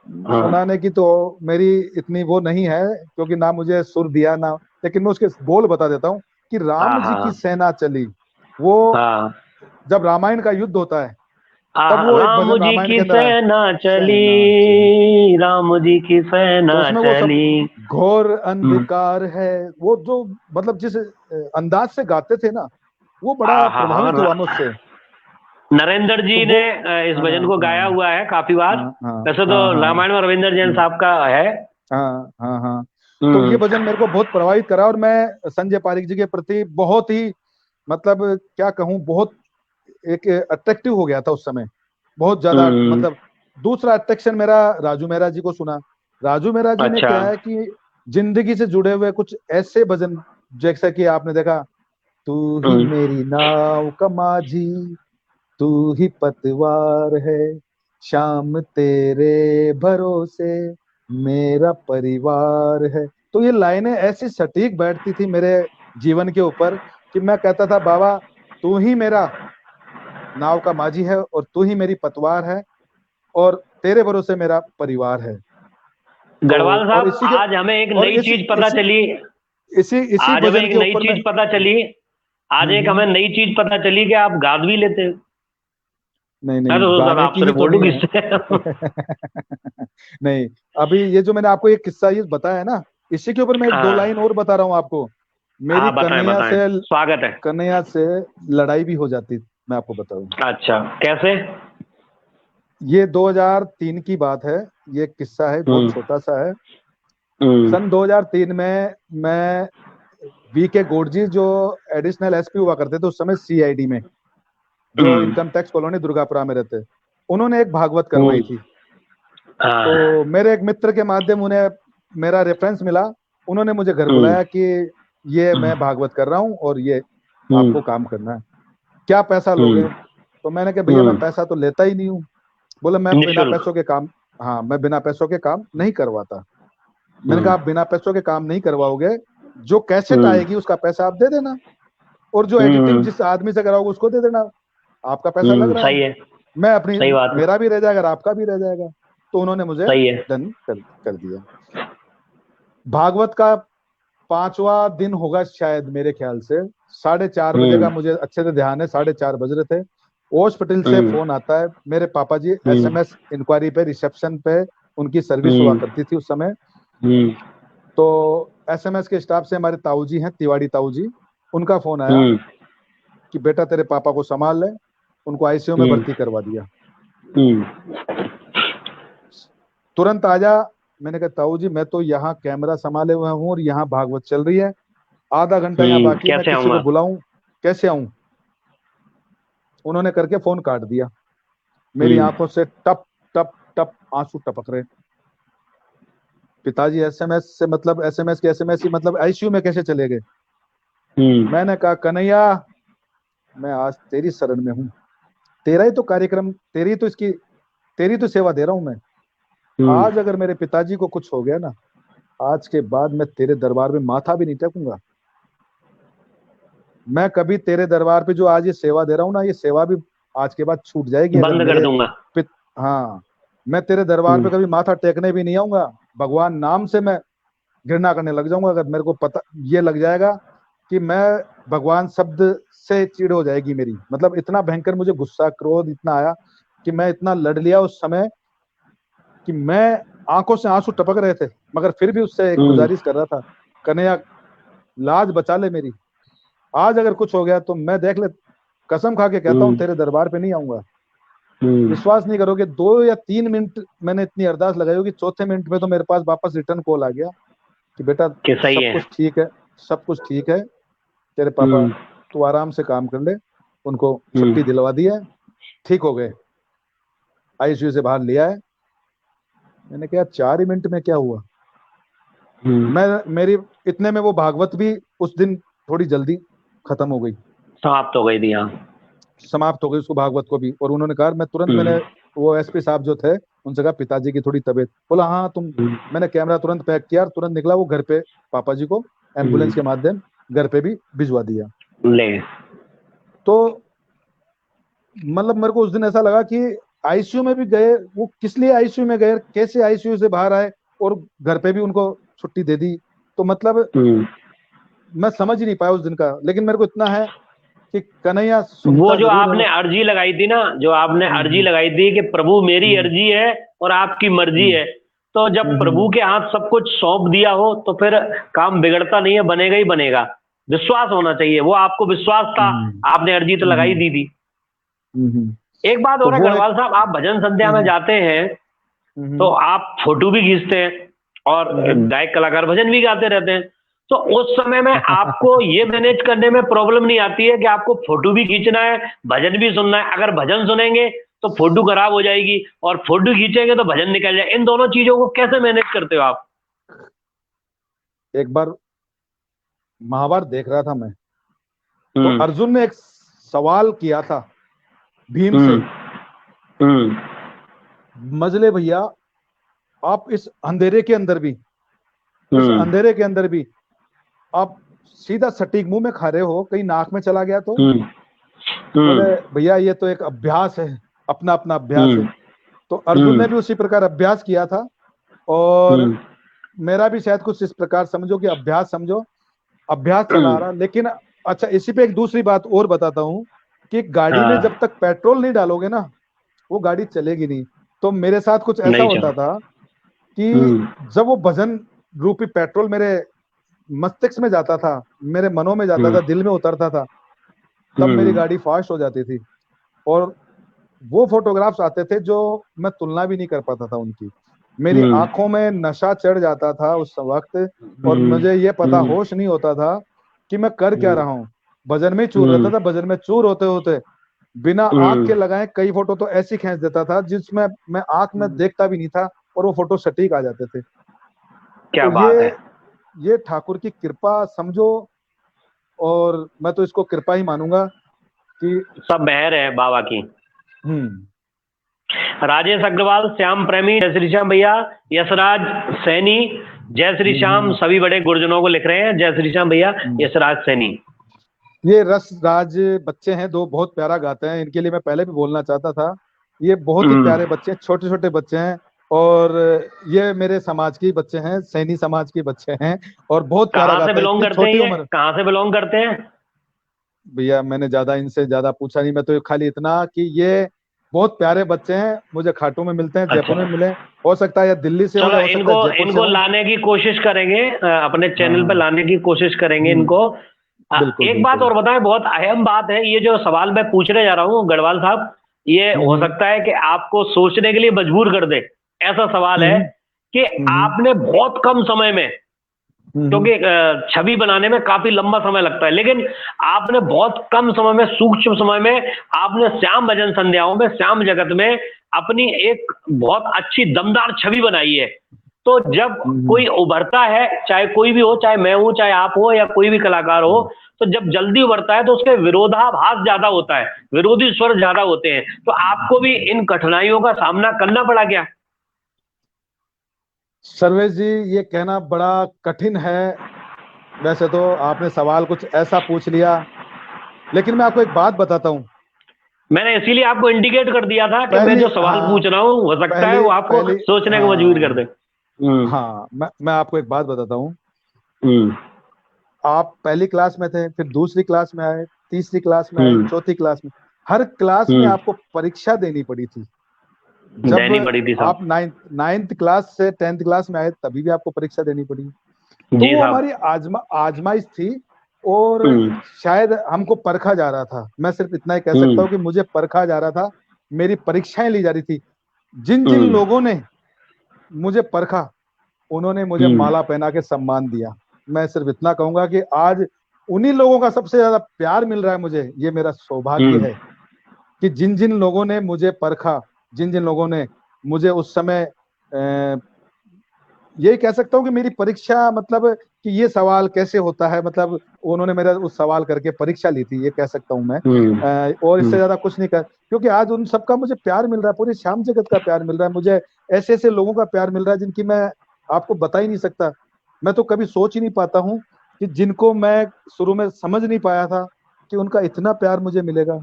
हाँ सुनाने की तो मेरी इतनी वो नहीं है, क्योंकि ना मुझे सुर दिया ना। लेकिन मैं उसके बोल बता देता हूँ कि हाँ राम जी की हाँ सेना चली। वो हाँ। जब रामायण का युद्ध होता है, तब वो एक राम भजन जी रामायण की के अंदर आया, सेना सेना चली। चली, राम जी की सेना तो उसमें वो सब चली। घोर हम्म। अंधकार है, वो जो मतलब जिस अंदाज से गाते थे ना, वो बड़ा हाँ हाँ। प्रभावित हुआ मैं उससे। नरेंद्र तो जी वो, ने इस हाँ भजन को गाया हाँ हुआ है काफी बार। हाँ हाँ वैसे तो हाँ हाँ, रामायण में रविंद्र जैन हम्म, साहब का है। हाँ हाँ हाँ। तो ये हम्म भजन मेरे को बहुत प्रभावित करा, और मैं संजय पारिक जी के प्रति बहुत ही, मतलब क्या कहूँ, बहुत एक अट्रैक्टिव हो गया था उस समय, बहुत ज्यादा। हम्म। मतलब दूसरा अट्रैक्शन मेरा राजू मेहरा जी को सुना। राजू मेहरा जी ने अच्छा। क्या है कि जिंदगी से जुड़े हुए कुछ ऐसे भजन, जैसा कि आपने देखा, तू ही हम्म। मेरी नाव का माझी, तू ही पतवार है, शाम तेरे भरोसे मेरा परिवार है। तो ये लाइनें ऐसी सटीक बैठती थी मेरे जीवन के ऊपर कि मैं कहता था, बाबा तू ही मेरा नाव का माझी है, और तू ही मेरी पतवार है, और तेरे भरोसे मेरा परिवार है। तो गढ़वाल और साहब, इसी के आज हमें एक और नई इसी चीज पता इसी चली। इसी इसी आज हमें भजन एक के नई ऊपर मैं, चीज पता चली। आज एक हम्म, हमें नई चीज पता चली कि आप गाद भी लेते हैं। नहीं मैं नहीं, तो सोचा था गाने की आपसे ही तो रिपोर्टू नहीं है। किससे। नहीं, अभी ये जो मैंने आपको एक किस्सा ये बताया है ना, इसी के ऊपर मैं एक दो हाँ लाइन और बता रहा हूँ आपको। मेरी हाँ, बताएं बताएं, स्वागत है। कन्हैया से लड़ाई भी हो जाती, मैं आपको बताऊं। अच्छा, कैसे? ये 2003 की बात है। ये किस्सा है, बहुत हम्म छोटा सा है। हम्म सन 2003 में मैं, वी के गोडजी जो एडिशनल एसपी हुआ करते थे उस समय सीआईडी में, जो हम्म इनकम टैक्स कॉलोनी दुर्गापुरा में रहते, उन्होंने एक भागवत करवाई हम्म। थी। हाँ। तो मेरे एक मित्र के माध्यम उन्हें मेरा रेफरेंस मिला। उन्होंने मुझे घर हम्म बुलाया कि ये मैं भागवत कर रहा हूँ और ये हम्म आपको काम करना है, क्या पैसा हम्म लोगे? तो मैंने कहा, भैया मैं हम्म। पैसा तो लेता ही नहीं हूँ। बोले, मैं बिना निःशुल्क। पैसों के काम, हाँ, मैं बिना पैसों के काम नहीं करवाता। मैंने कहा, हम्म आप बिना पैसों के काम नहीं करवाओगे, जो कैसेट हम्म आएगी उसका पैसा आप दे देना, और जो एडिटिंग हम्म जिस आदमी से कराओगे उसको दे देना, आपका पैसा लग रहा है। सही है। मैं अपनी, सही बात है। मेरा भी रह जाएगा और आपका भी रह जाएगा। तो उन्होंने मुझे सही है। डन कर दिया। भागवत का 5वां दिन होगा शायद, मेरे ख्याल से 4:30 बजे का, हम्म मुझे अच्छे से ध्यान है, 4:30 बज रहे थे। हॉस्पिटल से हम्म फोन आता है, मेरे पापा जी हम्म एसएमएस इंक्वायरी पे, रिसेप्शन पे उनकी सर्विस हुआ हम्म करती थी उस समय। हम्म तो एसएमएस के स्टाफ से हमारे ताऊ जी हैं, तिवाड़ी ताऊ जी, उनका फोन आया हम्म कि बेटा तेरे पापा को संभाल ले, उनको आईसीयू में हम्म भर्ती करवा दिया, हम्म तुरंत आ जा। मैंने कहा, ताऊ जी मैं तो यहाँ कैमरा संभाले हुए हूँ और यहाँ भागवत चल रही है, आधा घंटा यहाँ बाकी है, मैं कैसे किसी को आऊंगा? बुलाऊं, कैसे आऊं? उन्होंने करके फोन काट दिया। मेरी हम्म आंखों से टप टप टप आंसू टपक रहे। पिताजी एसएमएस से, मतलब एसएमएस के एसएमएस ही, मतलब आईसीयू में कैसे चले गए? हम्म मैंने कहा, कन्हैया मैं आज तेरी शरण में हूँ, तेरा ही तो कार्यक्रम, तेरी तो सेवा दे रहा हूं मैं। हम्म आज अगर मेरे पिताजी को कुछ हो गया ना, आज के बाद मैं तेरे दरबार में माथा भी नहीं टेकूंगा। मैं कभी तेरे दरबार पे जो आज ये सेवा दे रहा हूँ ना, ये सेवा भी आज के बाद छूट जाएगी अगर बंद कर मेरे दूंगा। पित हाँ, मैं तेरे दरबार पे हम्म कभी माथा टेकने भी नहीं आऊंगा। भगवान नाम से मैं घृणा करने लग जाऊंगा, अगर मेरे को पता ये लग जाएगा कि मैं, भगवान शब्द से चिढ़ हो जाएगी मेरी। मतलब इतना भयंकर मुझे गुस्सा क्रोध इतना आया कि मैं इतना लड़ लिया उस समय कि मैं, आंखों से आंसू टपक रहे थे, मगर फिर भी उससे एक हम्म गुजारिश कर रहा था, कन्हैया लाज बचा ले मेरी, आज अगर कुछ हो गया तो मैं देख ले, कसम खा के कहता हूँ हम्म तेरे दरबार पे नहीं आऊंगा। हम्म। विश्वास नहीं करोगे, 2 या 3 मिनट मैंने इतनी अरदास लगाई होगी, चौथे मिनट में तो मेरे पास वापस रिटर्न कॉल आ गया कि बेटा कि सही सब है। कुछ ठीक है, सब कुछ ठीक है, तेरे पापा, तू आराम से काम कर ले, उनको छुट्टी दिलवा दी है, ठीक हो गए, आईसीयू से बाहर लिया है। मैंने कहा 4 ही मिनट में क्या हुआ। मेरी इतने में वो भागवत भी उस दिन थोड़ी जल्दी खत्म हो गई, समाप्त हो गई थी। हाँ, समाप्त हो गई उसको, भागवत को भी। और उन्होंने कहा, मैं तुरंत, मैंने वो एसपी साहब जो थे उनसे कहा, पिताजी की थोड़ी तबीयत, बोला हाँ तुम, मैंने कैमरा तुरंत पैक किया, तुरंत निकला वो घर पे, पापा जी को एम्बुलेंस के माध्यम घर पे भी भिजवा दिया। ले तो मतलब मेरे को उस दिन ऐसा लगा कि आईसीयू में भी गए, वो किस लिए आईसीयू में गए, कैसे आईसीयू से बाहर आए, और घर पे भी उनको छुट्टी दे दी। तो मतलब मैं समझ ही नहीं पाया उस दिन का। लेकिन मेरे को इतना है कि कन्हैया वो सुनता जो जरूर आपने है। अर्जी लगाई थी ना, जो आपने अर्जी लगाई थी कि प्रभु मेरी अर्जी है और आपकी मर्जी है, तो जब प्रभु के हाथ सब कुछ सौंप दिया हो तो फिर काम बिगड़ता नहीं है, बनेगा ही बनेगा। विश्वास होना चाहिए, वो आपको विश्वास था, आपने अर्जी तो लगाई दी थी। एक बात तो और है वो गढ़वाल साहब, आप भजन संध्या में जाते हैं तो आप फोटो भी खींचते हैं और गायक कलाकार भजन भी गाते रहते हैं, तो उस समय में आपको ये मैनेज करने में प्रॉब्लम नहीं आती है कि आपको फोटो भी खींचना है, भजन भी सुनना है? अगर भजन सुनेंगे तो फोटो खराब हो जाएगी, और फोटो खींचेंगे तो भजन निकल जाए। इन दोनों चीजों को कैसे मैनेज करते हो आप? एक बार महाभारत देख रहा था मैं, तो अर्जुन ने एक सवाल किया था भीम से, मजले भैया आप इस अंधेरे के अंदर भी, इस अंधेरे के अंदर भी आप सीधा सटीक मुंह में खा रहे हो, कहीं नाक में चला गया तो? बोले भैया ये तो एक अभ्यास है, अपना अपना अभ्यास है। तो अर्जुन ने भी उसी प्रकार अभ्यास किया था, और मेरा भी शायद कुछ इस प्रकार समझो कि अभ्यास समझो, अभ्यास चला रहा। लेकिन अच्छा, इसी पे एक दूसरी बात और बताता हूँ कि गाड़ी में जब तक पेट्रोल नहीं डालोगे ना, वो गाड़ी चलेगी नहीं। तो मेरे साथ कुछ ऐसा होता था कि जब वो भजन रूपी पेट्रोल मेरे मस्तिष्क में जाता था, मेरे मनों में जाता था, दिल में उतरता था, तब मेरी गाड़ी फास्ट हो जाती थी। और वो फोटोग्राफ्स आते थे जो मैं तुलना भी नहीं कर पाता था उनकी। मेरी आंखों में नशा चढ़ जाता था उस वक्त, और मुझे ये पता होश नहीं होता था कि मैं कर क्या रहा हूँ। भजन में चूर रहता था, भजन में चूर होते होते बिना आंख के लगाए कई फोटो तो ऐसी खींच देता था जिसमें मैं आंख में देखता भी नहीं था, और वो फोटो सटीक आ जाते थे। क्या तो बात है! ये ठाकुर की कृपा समझो, और मैं तो इसको कृपा ही मानूंगा कि सब मेहर है बाबा की। हम्म। राजेश अग्रवाल, श्याम प्रेमी, जय श्री श्याम भैया, यशराज सैनी, जय श्री श्याम, सभी बड़े गुरुजनों को लिख रहे हैं, जय श्री श्याम भैया, यशराज सैनी। ये रस राज बच्चे हैं, दो बहुत प्यारा गाते हैं, इनके लिए मैं पहले भी बोलना चाहता था। ये बहुत ही प्यारे बच्चे हैं, छोटे छोटे बच्चे हैं, और ये मेरे समाज के बच्चे हैं, सैनी समाज के बच्चे हैं, और बहुत प्यारा कहाँ से गाते हैं, बिलोंग इतनी करते हैं छोटी ये? उम्र। कहाँ से बिलोंग करते हैं? भैया मैंने ज्यादा इनसे ज्यादा पूछा नहीं, मैं तो खाली इतना कि ये बहुत प्यारे बच्चे हैं, मुझे खाटू में मिलते हैं, जयपुर अच्छा, में मिले, हो सकता है या दिल्ली से हो, या चलो हो सकता इनको है जयपुर से इनको हो। लाने की कोशिश करेंगे, अपने चैनल पे हाँ, लाने की कोशिश करेंगे इनको। बिल्कुल एक बात बिल्कुल। और बताएं, बहुत अहम बात है, ये जो सवाल मैं पूछने जा रहा हूँ गढ़वाल साहब, ये हो हम्म सकता है कि आपको सोचने के लिए मजबूर कर दे। ऐसा सवाल है हम्म कि हम्म आपने बहुत कम समय में, हम्म क्योंकि छवि बनाने में काफी लंबा समय लगता है, लेकिन आपने बहुत कम समय में, सूक्ष्म समय में, आपने श्याम भजन संध्याओं में, श्याम जगत में अपनी एक बहुत अच्छी दमदार छवि बनाई है। तो जब हम्म। कोई उभरता है, चाहे कोई भी हो, चाहे मैं हूं, चाहे आप हो, या कोई भी कलाकार हो, तो जब जल्दी उभरता है तो उसके विरोधाभास ज्यादा होता है, विरोधी स्वर ज्यादा होते हैं। तो आपको भी इन कठिनाइयों का सामना करना पड़ा क्या? सर्वेश जी, ये कहना बड़ा कठिन है। वैसे तो आपने सवाल कुछ ऐसा पूछ लिया, लेकिन मैं आपको एक बात बताता हूँ। मैंने इसीलिए आपको इंडिकेट कर दिया था कि मैं पहली जो सवाल हाँ पूछ रहा हूँ हो सकता है पहली वो आपको पहली सोचने को मजबूर कर हाँ दे। हाँ, मैं आपको एक बात बताता हूँ। हम्म आप पहली क्लास में थे, फिर दूसरी क्लास में आए, तीसरी क्लास में आए, हम्म चौथी क्लास में, हर क्लास में हम्म आपको परीक्षा देनी पड़ी थी। जब देनी पड़ी थी सब। आप नाइन्थ क्लास से 10th क्लास में आए, तभी भी आपको परीक्षा देनी पड़ी। तो जी वो साहब। हमारी आजमाइश थी, और हम्म शायद हमको परखा जा रहा था। मैं सिर्फ इतना ही कह सकता हम्म हूँ कि मुझे परखा जा रहा था, मेरी परीक्षाएं ली जा रही थी। जिन जिन हम्म लोगों ने मुझे परखा, उन्होंने मुझे हम्म माला पहना के सम्मान दिया। मैं सिर्फ इतना कहूंगा कि आज उन्हीं लोगों का सबसे ज्यादा प्यार मिल रहा है मुझे, ये मेरा सौभाग्य है कि जिन जिन लोगों ने मुझे परखा, जिन जिन लोगों ने मुझे उस समय यही कह सकता हूँ कि मेरी परीक्षा, मतलब कि ये सवाल कैसे होता है, मतलब उन्होंने मेरा उस सवाल करके परीक्षा ली थी, ये कह सकता हूँ मैं। और इससे ज्यादा कुछ नहीं कर, क्योंकि आज उन सबका मुझे प्यार मिल रहा है, पूरे श्याम जगत का प्यार मिल रहा है मुझे, ऐसे ऐसे लोगों का प्यार मिल रहा है जिनकी मैं आपको बता ही नहीं सकता। मैं तो कभी सोच ही नहीं पाता हूँ कि जिनको मैं शुरू में समझ नहीं पाया था कि उनका इतना प्यार मुझे मिलेगा।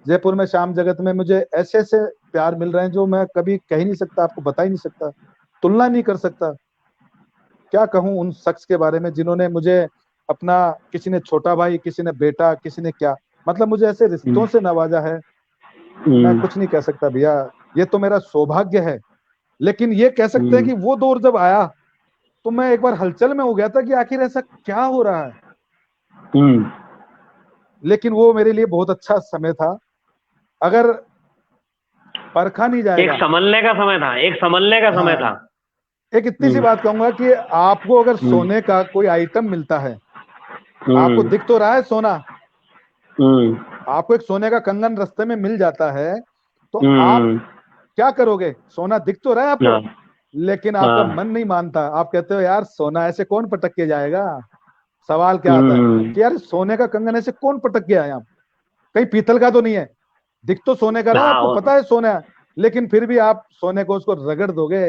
जयपुर में श्याम जगत में मुझे ऐसे ऐसे प्यार मिल रहे हैं जो मैं कभी कह ही नहीं सकता, आपको बता ही नहीं सकता, तुलना नहीं कर सकता। क्या कहूं उन शख्स के बारे में जिन्होंने मुझे अपना, किसी ने छोटा भाई, किसी ने बेटा, किसी ने क्या, मतलब मुझे ऐसे रिश्तों से नवाजा है, मैं कुछ नहीं कह सकता भैया। ये तो मेरा सौभाग्य है। लेकिन ये कह सकते हैं कि वो दौर जब आया तो मैं एक बार हलचल में हो गया था कि आखिर ऐसा क्या हो रहा है। लेकिन वो मेरे लिए बहुत अच्छा समय था। अगर परखा नहीं एक जाएगा, संभलने का समय था, एक संभलने का समय था। हाँ, एक इतनी सी बात कहूंगा कि आपको अगर सोने का कोई आइटम मिलता है, आपको दिख तो रहा है सोना, आपको एक सोने का कंगन रास्ते में मिल जाता है, तो आप क्या करोगे? सोना दिख तो रहा है आपको, लेकिन आपका मन नहीं मानता, आप कहते हो यार सोना ऐसे कौन पटक के जाएगा। सवाल क्या आता है कि यार सोने का कंगन ऐसे कौन पटक के आया, कहीं पीतल का तो नहीं है, दिख तो सोने का रहा है, आपको पता है सोना है, लेकिन फिर भी आप सोने को उसको रगड़ दोगे,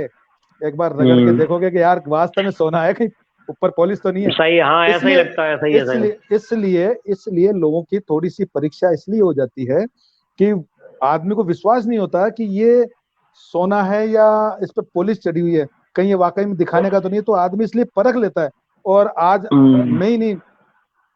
एक बार रगड़ के देखोगे कि यार वास्तव में सोना है, कहीं ऊपर पॉलिश तो नहीं है। सही, हाँ ऐसा ही इसलिए लगता है, सही है, सही है। इसलिए इसलिए लोगों की थोड़ी सी परीक्षा इसलिए हो जाती है कि आदमी को विश्वास नहीं होता कि ये सोना है या इस पे पॉलिश चढ़ी हुई है, कहीं ये वाकई में दिखाने का तो नहीं है, तो आदमी इसलिए परख लेता है। और आज मैं ही नहीं,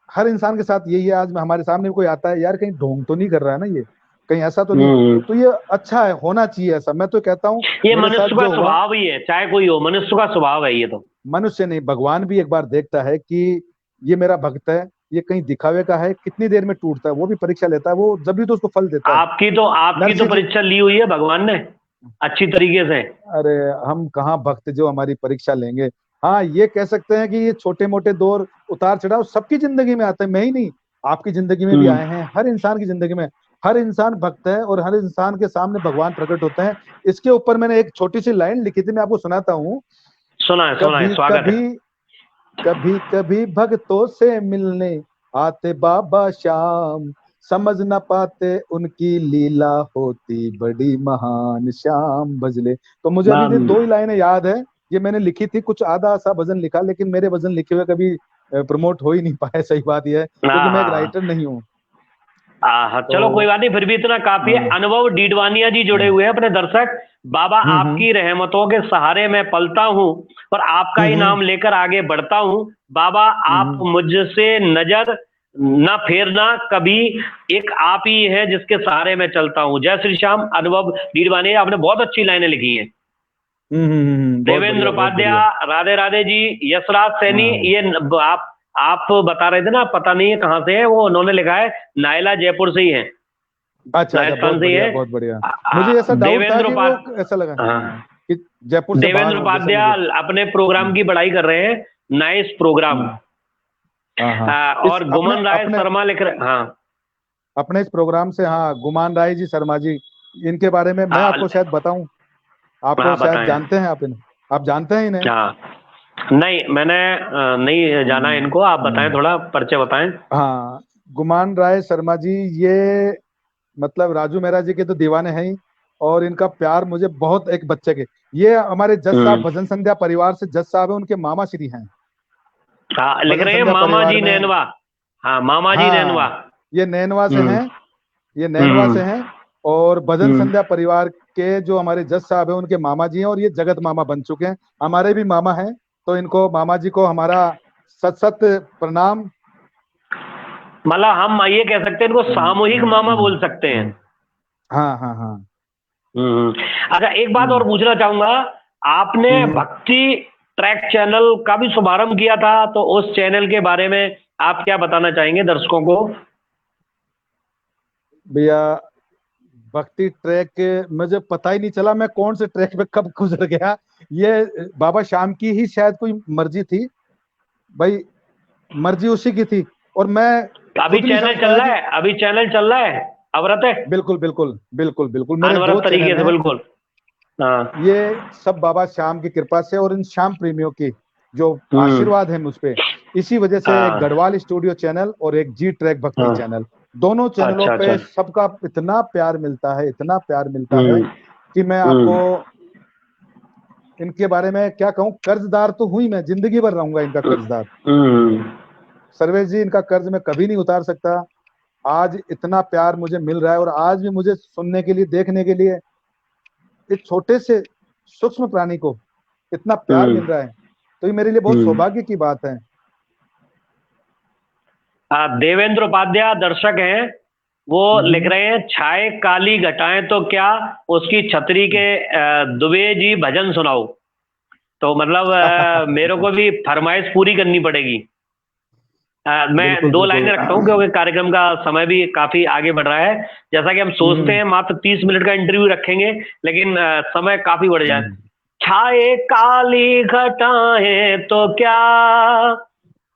हर इंसान के साथ यही है। आज हमारे सामने कोई आता है, यार कहीं ढोंग तो नहीं कर रहा है ना, ये कहीं ऐसा तो नहीं है, तो ये अच्छा है, होना चाहिए ऐसा। मैं तो कहता हूँ ये मेरे साथ मनुष्य का जो हुआ, स्वभाव ही है, चाहे कोई हो, मनुष्य का स्वभाव है ये तो। मनुष्य नहीं, भगवान भी एक बार देखता है कि ये मेरा भक्त है, ये कहीं दिखावे का है, कितनी देर में टूटता है, वो भी परीक्षा लेता है, वो जब भी तो उसको फल देता है। आपकी तो नरसिंह जी, परीक्षा ली हुई है भगवान ने अच्छी तरीके से। अरे हम कहाँ भक्त जो हमारी परीक्षा लेंगे। हाँ, ये कह सकते हैं कि ये छोटे मोटे दौर उतार चढ़ाव सबकी जिंदगी में आते हैं, मैं ही नहीं, आपकी जिंदगी में भी हम्म आए हैं, हर इंसान की जिंदगी में। हर इंसान भक्त है और हर इंसान के सामने भगवान प्रकट होते हैं। इसके ऊपर मैंने एक छोटी सी लाइन लिखी थी, मैं आपको सुनाता हूँ। सुना है, कभी स्वागत है। कभी, कभी कभी भक्तों से मिलने आते बाबा श्याम, समझ न पाते उनकी लीला होती बड़ी महान, श्याम भजले। तो मुझे अभी ये दो ही लाइनें याद है, ये मैंने लिखी थी, कुछ आधा सा भजन लिखा, लेकिन मेरे भजन लिखे हुए कभी प्रमोट हो ही नहीं पाए, सही बात यह है, क्योंकि हाँ मैं एक हाँ राइटर नहीं हूँ। हाँ, चलो कोई तो बात नहीं, फिर भी इतना काफी है। हाँ, अनुभव डीडवानिया जी जुड़े हुए हैं अपने दर्शक। बाबा हम्म, आपकी रहमतों के सहारे मैं पलता हूँ और आपका ही हम्म, नाम लेकर आगे बढ़ता हूँ। बाबा आप हम्म, मुझसे नजर ना फेरना कभी, एक आप ही है जिसके सहारे मैं चलता हूँ। जय श्री श्याम। अनुभव डीडवानिया, आपने बहुत अच्छी लाइनें लिखी हैं। बहुत देवेंद्र बढ़िया, बहुत बढ़िया। उपाध्याय, राधे राधे जी। यशराज सैनी, हाँ, ये आप बता रहे थे ना, पता नहीं है कहाँ से है वो, उन्होंने लिखा है नायला जयपुर से ही है, अच्छा अच्छा, बहुत राजस्थान से ही बढ़िया, है। बहुत बढ़िया। मुझे ऐसा डाउट था देवेंद्र कि वो, उपाध्याय, ऐसा लगा हाँ, कि जयपुर से बाहर देवेंद्र हो, जैसे मुझे। उपाध्याय अपने प्रोग्राम की बढ़ाई कर रहे हैं, नाइस प्रोग्राम। हम्म, हाँ हाँ। इस और अपने गुमन राय अपने शर्मा लिख रहे, हाँ अपने इस प्रोग्राम से, हाँ, गुमान राय जी, शर्मा जी, इनके बारे में मैं हाँ आपको शायद बताऊं, आपको हाँ, शायद बताएं। जानते हैं आप जानते हैं इन्हें? हाँ, नहीं मैंने नहीं जाना हम्म, इनको, आप बताएं, हम्म, थोड़ा परिचय बताएं। हाँ, गुमान राय शर्मा जी, ये मतलब राजू मेहरा जी के तो दीवाने हैं ही, और इनका प्यार मुझे बहुत, एक बच्चे के, ये हमारे जज साहब हम्म, भजन संध्या परिवार से जज साहब है, उनके मामा श्री हैं हाँ लिख भजन रहे हैं संध्या मामा परिवार जी में। नैनवा। हाँ, मामा जी नैनवा। हाँ, ये नैनवा से हम्म हैं, ये नैनवा हम्म से हैं। और भजन हम्म। संध्या परिवार के जो हमारे जज साहब हैं उनके मामा जी हैं, और ये जगत मामा बन चुके हैं, हमारे भी मामा हैं। तो इनको, मामा जी को हमारा सत सत प्रणाम। मतलब हम ये कह सकते हैं, इनको सामूहिक मामा बोल सकते हैं। हम्म। हाँ हाँ हाँ। अच्छा, एक बात और हम्म, पूछना चाहूंगा। आपने हम्म, भक्ति ट्रैक चैनल का भी शुभारंभ किया था, तो उस चैनल के बारे में आप क्या बताना चाहेंगे दर्शकों को? भैया, भक्ति ट्रैक मुझे पता ही नहीं चला मैं कौन से ट्रैक पे कब गुजर गया। ये बाबा श्याम की ही शायद कोई मर्जी थी भाई, मर्जी उसी की थी। और मैं अभी खुद नहीं चैनल समझ चल पाया रहा कि है, अभी चैनल चल रहा है, अवरत है, बिल्कुल बिल्कुल बिल्कुल बिल्कुल मेरे दो अनवरत तरीके चैनल से, हैं। बिल्कुल। हाँ। ये सब बाबा श्याम की कृपा से और इन श्याम प्रेमियों की जो हम्म। आशीर्वाद है मुझ पे, इसी वजह से एक हाँ। गढ़वाल स्टूडियो चैनल और एक जी ट्रैक भक्ति हाँ। चैनल, दोनों चैनलों अच्छा अच्छा। पे सबका इतना प्यार मिलता है, इतना प्यार मिलता है हम्म। कि मैं आपको हम्म। इनके बारे में क्या कहूँ। कर्जदार तो हुई, मैं जिंदगी भर रहूंगा इनका कर्जदार। हम्म। सर्वेश जी, इनका कर्ज मैं कभी नहीं उतार सकता। आज इतना प्यार मुझे मिल रहा है और आज भी मुझे सुनने के लिए, देखने के लिए, इस छोटे से सूक्ष्म प्राणी को इतना प्यार हम्म। मिल रहा है, तो ये मेरे लिए बहुत हम्म। सौभाग्य की बात है। देवेंद्र उपाध्याय दर्शक हैं, वो लिख हम्म, रहे हैं, छाए काली घटाएं तो क्या, उसकी छतरी के दुबे जी भजन सुनाओ। तो मतलब मेरे को भी फरमाइश पूरी करनी पड़ेगी। मैं बिल्कुल दो बिल्कुल। लाइनें रखता हूँ क्योंकि कार्यक्रम का समय भी काफी आगे बढ़ रहा है। जैसा कि हम सोचते हम्म, हैं मात्र 30 मिनट का इंटरव्यू रखेंगे, लेकिन समय काफी बढ़ जाए। हम्म, छाए काली घटाएं तो क्या,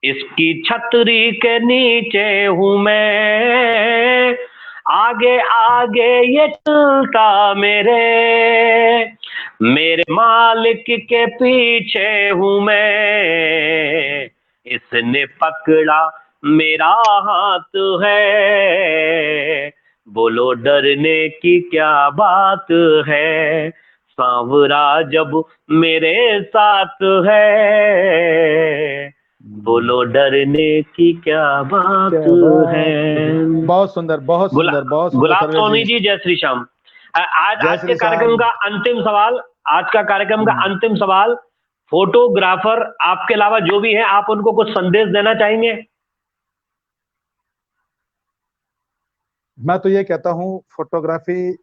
इसकी छतरी के नीचे हूं मैं, आगे आगे ये चलता मेरे, मेरे मालिक के पीछे हूं मैं, इसने पकड़ा मेरा हाथ है, बोलो डरने की क्या बात है, सांवरा जब मेरे साथ है, हम्म। बोलो डरने की क्या बात क्या है। बात है। बहुत सुंदर, बहुत गुला सुंदर, बहुत सुंदर गुलाब सर्वेश जी। सोनी जी, जय श्री श्याम। आज जय आज के श्री कार्यक्रम श्याम। का अंतिम सवाल, आज का कार्यक्रम का हम्म, अंतिम सवाल, फोटोग्राफर आपके अलावा जो भी हैं, आप उनको कुछ संदेश देना चाहेंगे? मैं तो ये कहता हूँ, फोटोग्राफी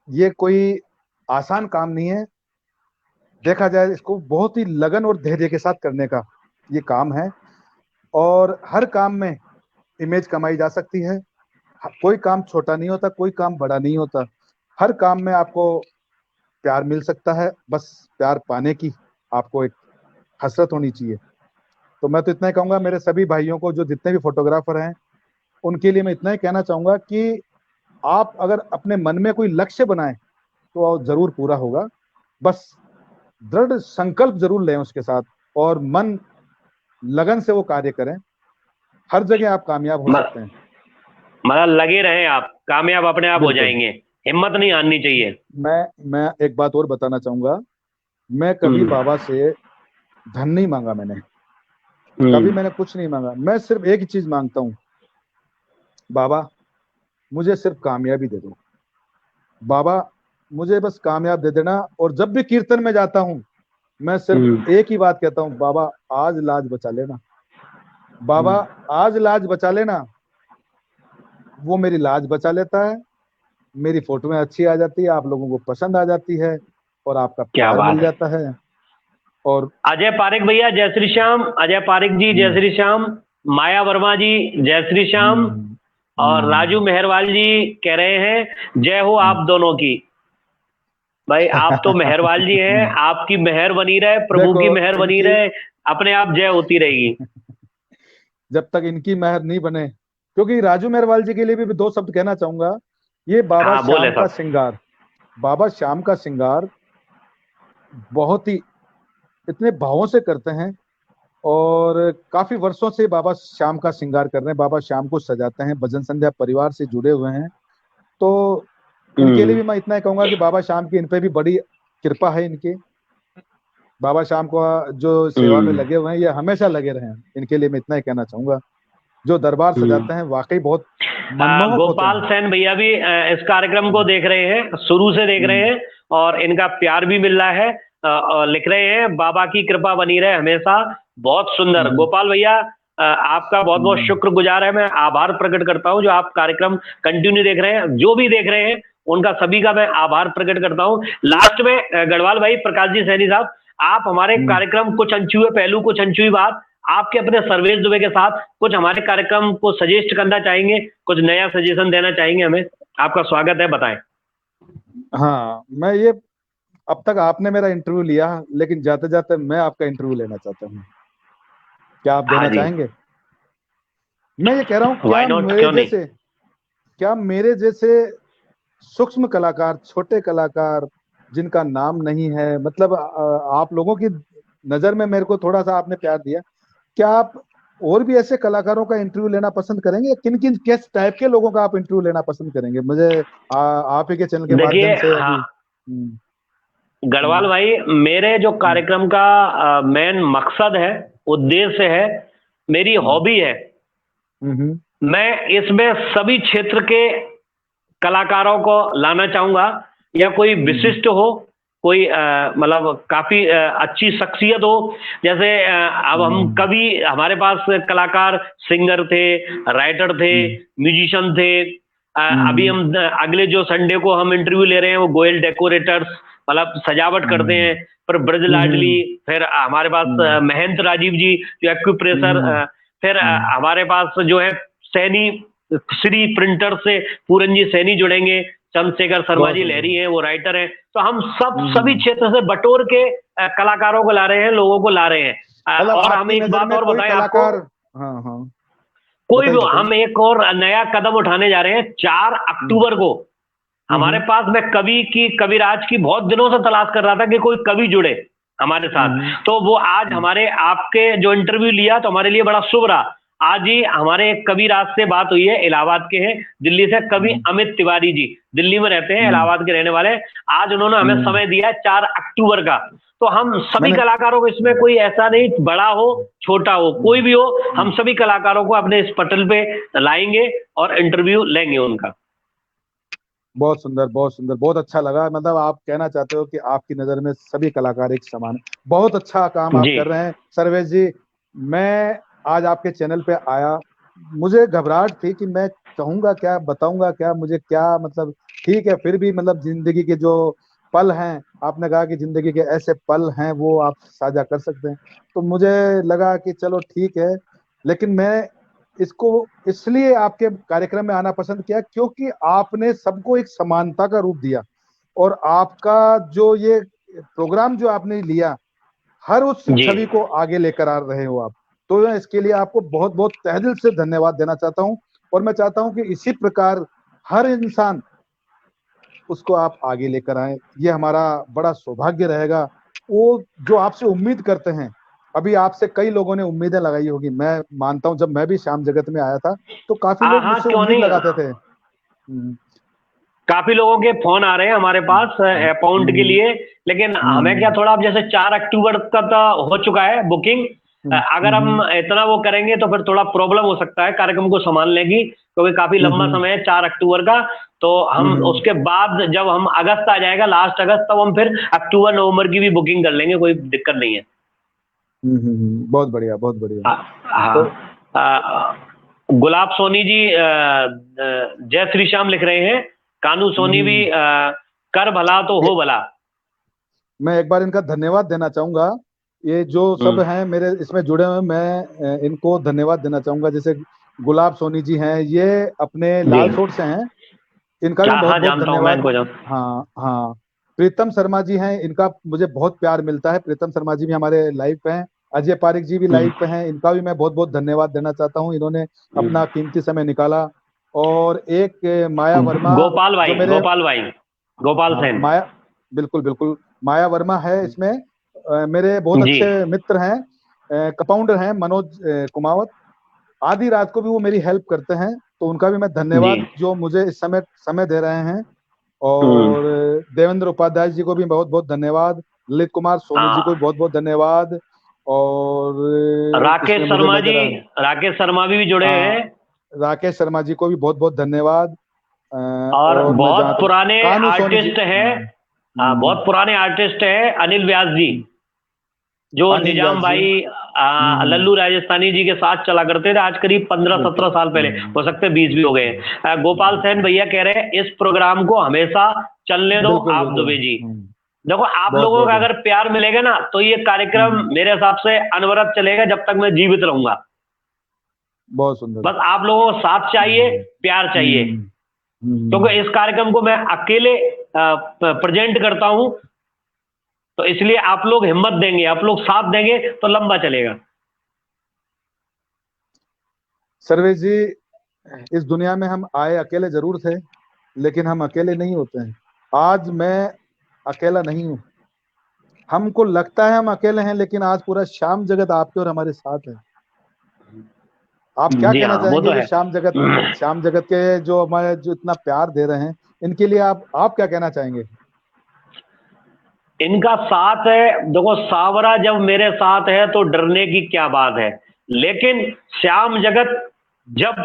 ये कोई आसान काम नहीं है। देखा जाए इसको बहुत ही लगन और धैर्य के साथ करने का ये काम है। और हर काम में इमेज कमाई जा सकती है। कोई काम छोटा नहीं होता, कोई काम बड़ा नहीं होता। हर काम में आपको प्यार मिल सकता है, बस प्यार पाने की आपको एक हसरत होनी चाहिए। तो मैं तो इतना ही कहूंगा मेरे सभी भाइयों को, जो जितने भी फोटोग्राफर हैं, उनके लिए मैं इतना ही कहना चाहूंगा कि आप अगर अपने मन में कोई लक्ष्य बनाएं तो वो जरूर पूरा होगा। बस दृढ़ संकल्प जरूर लें उसके साथ, और मन लगन से वो कार्य करें। हर जगह आप कामयाब हो म- सकते हैं। मतलब लगे रहें, आप कामयाब अपने आप हो बिल्कुल। जाएंगे, हिम्मत नहीं हारनी चाहिए। मैं एक बात और बताना चाहूंगा। मैं कभी हम्म। बाबा से धन नहीं मांगा, मैंने कभी हम्म। मैंने कुछ नहीं मांगा। मैं सिर्फ एक ही चीज मांगता हूँ, बाबा मुझे सिर्फ कामयाबी दे दो। बाबा मुझे बस कामयाब दे देना। और जब भी कीर्तन में जाता हूँ, मैं हम्म। सिर्फ एक ही बात कहता हूँ, बाबा आज लाज बचा लेना। बाबा आज लाज बचा लेना। वो मेरी लाज बचा लेता है, मेरी फोटोएं अच्छी आ जाती है, आप लोगों को पसंद आ जाती है, और आपका क्या प्यार बात मिल है। जाता है। और अजय पारिक भैया, जय श्री श्याम। अजय पारिक जी, जय हम्म, श्री श्याम। माया वर्मा जी, जय श्री श्याम। हम्म, और राजू हम्म, मेहरवाल जी कह रहे हैं, जय हो हम्म। आप दोनों की। भाई आप तो मेहरवाल जी हैं, आपकी मेहर बनी रहे, प्रभु देखो की मेहर बनी इनकी, रहे, अपने आप जय होती रहेगी। जब तक इनकी मेहर नहीं बने, क्योंकि राजू मेहरवाल जी के लिए भी दो शब्द कहना चाहूंगा। ये बाबा हाँ बोले श्याम का साहब। श्रृंगार, बाबा श्याम का श्रृंगार बहुत ही इतने भावों से करते हैं। और काफी वर्षों से बाबा श्याम का श्रृंगार कर रहे हैं, बाबा श्याम को सजाते हैं, भजन संध्या परिवार से जुड़े हुए हैं। तो इनके लिए हम्म। भी मैं इतना ही कहूंगा कि बाबा श्याम की इन पे भी बड़ी कृपा है इनकी। बाबा श्याम को जो सेवा में हम्म। लगे हुए हैं, ये हमेशा लगे रहे हैं। इनके लिए मैं इतना ही कहना चाहूंगा। जो दरबार हम्म। सजाते हैं वाकई बहुत मनमोहक होते गोपाल हैं। सेन भैया भी इस कार्यक्रम को देख रहे हैं, शुरू से देख रहे हम्म, हैं, और इनका प्यार भी मिल रहा है। और लिख रहे हैं, बाबा की कृपा बनी रहे हमेशा। बहुत सुंदर हम्म, गोपाल भैया, आपका बहुत बहुत हम्म, शुक्रगुजार है, मैं आभार प्रकट करता हूं, जो आप कार्यक्रम कंटिन्यू देख रहे हैं, जो भी देख रहे हैं, उनका सभी का मैं आभार प्रकट करता हूं। लास्ट में गढ़वाल भाई, प्रकाश जी सैनी साहब, आप हमारे हम्म। कार्यक्रम कुछ अनछुए पहलू, कुछ अनछुई बात, आपके अपने सर्वेश दुबे के साथ कुछ हमारे कार्यक्रम को सजेस्ट करना चाहेंगे, कुछ नया सजेशन देना चाहेंगे हमें? आपका स्वागत है, बताएं। हाँ, मैं ये, अब तक आपने मेरा इंटरव्यू लिया, लेकिन जाते जाते मैं आपका इंटरव्यू लेना चाहता हूँ। क्या आप हाँ देना जी। चाहेंगे? मैं ये कह रहा हूँ व्हाई नॉट, क्यों नहीं? क्या मेरे जैसे सूक्ष्म कलाकार, छोटे कलाकार जिनका नाम नहीं है, मतलब आप लोगों की नजर में मेरे को थोड़ा सा आपने प्यार दिया, क्या आप और भी ऐसे कलाकारों का इंटरव्यू लेना पसंद करेंगे? किन किन किस टाइप के लोगों का आप इंटरव्यू लेना पसंद करेंगे? मुझे आप ही के चैनल के देखिए, माध्यम से हाँ, अभी गढ़वाल हम्म, भाई, मेरे जो हम्म, कार्यक्रम का मेन मकसद है, उद्देश्य है, मेरी हम्म, हॉबी है, हम्म, मैं इसमें सभी क्षेत्र के कलाकारों को लाना चाहूंगा, या कोई हम्म, विशिष्ट हो, कोई मतलब काफी अच्छी शख्सियत हो। जैसे अब हम हम्म, कभी हमारे पास कलाकार सिंगर थे, राइटर थे, हम्म, म्यूजिशियन थे। अभी हम्म, हम अगले जो संडे को हम इंटरव्यू ले रहे हैं वो गोयल डेकोरेटर्स, मतलब सजावट करते हम्म, हैं। फिर ब्रज लाडली, हम्म, फिर हमारे पास हम्म, महेंद्र राजीव जी जो एक्यूप्रेशर, हम्म, फिर हम्म, हमारे पास जो है सैनी, श्री प्रिंटर से पूरन जी सैनी जुड़ेंगे, चंद्रशेखर शर्मा बहुत जी सुंदर। लहरी हैं, वो राइटर हैं। तो हम सब सभी हम्म, क्षेत्र से बटोर के कलाकारों को ला रहे हैं, लोगों को ला रहे हैं। मतलब और हम आपकी एक नजर बात में और कोई बताएं आपको, कलाकार। हाँ, हाँ, कोई बताइए भी, बताइए। हम एक और नया कदम उठाने जा रहे हैं 4 अक्टूबर को। हमारे हम्म, पास, मैं कवि की, कविराज की बहुत दिनों से तलाश कर रहा था कि कोई कवि जुड़े हमारे साथ। हम्म, तो वो आज हम्म, हमारे आपके जो इंटरव्यू लिया तो हमारे लिए बड़ा शुभ रहा। आज ही हमारे एक कविराज से बात हुई है, इलाहाबाद के हैं, दिल्ली से, कवि हम्म, अमित तिवारी जी, दिल्ली में रहते हैं, हम्म, इलाहाबाद के रहने वाले। आज उन्होंने हमें हम्म। समय दिया है 4 अक्टूबर का। तो हम सभी मैंने कलाकारों को, इसमें कोई ऐसा नहीं बड़ा हो छोटा हो, कोई भी हो, हम सभी कलाकारों को अपने इस पटल पे लाएंगे और इंटरव्यू लेंगे उनका। बहुत सुंदर, बहुत सुंदर, बहुत अच्छा लगा। मतलब आप कहना चाहते हो कि आपकी नज़र में सभी कलाकार एक समान है। बहुत अच्छा काम आप जी। कर रहे हैं सर्वेश जी। मैं आज आपके चैनल पे आया, मुझे घबराहट थी कि मैं कहूँगा क्या, बताऊंगा क्या, मुझे क्या मतलब। ठीक है, फिर भी मतलब जिंदगी के जो पल हैं, आपने कहा कि जिंदगी के ऐसे पल हैं वो आप साझा कर सकते हैं, तो मुझे लगा कि चलो ठीक है। लेकिन मैं इसको इसलिए आपके कार्यक्रम में आना पसंद किया क्योंकि आपने सबको एक समानता का रूप दिया, और आपका जो ये प्रोग्राम जो आपने लिया, हर उस जी। छवि को आगे लेकर आ रहे हो आप। तो मैं इसके लिए आपको बहुत बहुत तहे दिल से धन्यवाद देना चाहता हूं, और मैं चाहता हूं कि इसी प्रकार हर इंसान उसको आप आगे लेकर आए, ये हमारा बड़ा सौभाग्य रहेगा। वो जो आपसे उम्मीद करते हैं, अभी आपसे कई लोगों ने उम्मीदें लगाई होगी, मैं मानता हूं, जब मैं भी श्याम जगत में आया था तो काफी हाँ लोग हाँ, मुझसे क्यों उम्मीद नहीं, लगाते थे। काफी लोगों के फोन आ रहे हैं हमारे पास अकाउंट के हम्म, लिए। लेकिन हमें क्या, हम्म, थोड़ा, अब जैसे 4 अक्टूबर का तो हो चुका है बुकिंग, हम्म, अगर हम इतना वो करेंगे तो फिर थोड़ा प्रॉब्लम हो सकता है कार्यक्रम को संभालने की, क्योंकि काफी हम्म, लंबा समय है 4 अक्टूबर का। तो हम हम्म, उसके बाद, जब हम अगस्त आ जाएगा, लास्ट अगस्त, तब हम फिर अक्टूबर नवंबर की भी बुकिंग कर लेंगे, कोई दिक्कत नहीं है। बहुत बढ़िया, बहुत बढ़िया। हाँ। तो गुलाब सोनी जी जय श्री श्याम लिख रहे हैं, कानू सोनी भी हम्म, कर भला तो ये हो भला। मैं एक बार इनका धन्यवाद देना चाहूंगा। ये जो सब हम्म। हैं मेरे इसमें जुड़े हुए, मैं इनको धन्यवाद देना चाहूंगा। जैसे गुलाब सोनी जी हैं, ये अपने जी। लालसोट से हैं, इनका भी हाँ बहुत हाँ, बहुत जानता हूँ मैं धन्यवाद। इनको, हाँ, हाँ। प्रीतम शर्मा जी हैं, इनका मुझे बहुत प्यार मिलता है, प्रीतम शर्मा जी भी हमारे लाइव पे हैं। अजय पारिक जी भी हम्म, लाइव पे हैं, इनका भी मैं बहुत बहुत धन्यवाद देना चाहता हूँ, इन्होंने अपना कीमती समय निकाला। और एक माया वर्मा, गोपाल जो भाई, मेरे, गोपाल भाई, गोपाल हाँ, सेन। माया, बिल्कुल बिल्कुल, माया वर्मा है इसमें। मेरे बहुत जी। अच्छे मित्र हैं, कंपाउंडर हैं मनोज कुमावत। आधी रात को भी वो मेरी हेल्प करते हैं, तो उनका भी मैं जी। धन्यवाद, जो मुझे इस समय समय दे रहे हैं। हम्म। और देवेंद्र उपाध्याय जी को भी बहुत बहुत धन्यवाद। ललित कुमार सोनी जी को भी हाँ, बहुत बहुत धन्यवाद। और राकेश इसमें मुझे शर्मा लग जी, रहा है, राकेश शर्मा भी जुड़े हैं। हाँ, राकेश शर्मा जी को भी बहुत बहुत धन्यवाद। और और मैं बहुत जहाँ तक, पुराने कानू सोनी जी, आर्टिस्ट हैं, बहुत पुराने आर्टिस्ट हैं, अनिल व्यास जी, जो अनिल व्यास निजाम जी। भाई हम्म, लल्लू राजस्थानी जी के साथ चला करते थे, आज करीब 15-17 बिल्कुल। साल पहले, हो सकते हैं 20 भी हो गए हैं। गोपाल सेन भैया कह रहे हैं इस प्रोग्राम को हमेशा चलने दो, बिल्कुल आप बिल्कुल। दुबे जी। देखो, आप बहुत लोगों बहुत का बहुत। अगर प्यार मिलेगा ना, तो ये कार्यक्रम हम्म, मेरे हिसाब से अनवरत चलेगा जब तक मैं जीवित रहूंगा। बहुत सुंदर। बस आप लोगों को साथ चाहिए, हम्म, प्यार चाहिए। हम्म, क्योंकि हम्म। इस कार्यक्रम को मैं अकेले प्रेजेंट करता हूं, तो इसलिए आप लोग हिम्मत देंगे, आप लोग साथ देंगे तो लंबा चलेगा। सर्वेश जी, इस दुनिया में हम आए अकेले जरूर थे, लेकिन हम अकेले नहीं होते हैं। आज मैं अकेला नहीं हूं। हमको लगता है हम अकेले हैं, लेकिन आज पूरा श्याम जगत आपके और हमारे साथ है। आप क्या जी कहना हाँ, वो तो चाहेंगे जो है। श्याम जगत के जो हमारे जो इतना प्यार दे रहे हैं, इनके लिए आप क्या कहना चाहेंगे? इनका साथ है, देखो सावरा जब मेरे साथ है तो डरने की क्या बात है, लेकिन श्याम जगत जब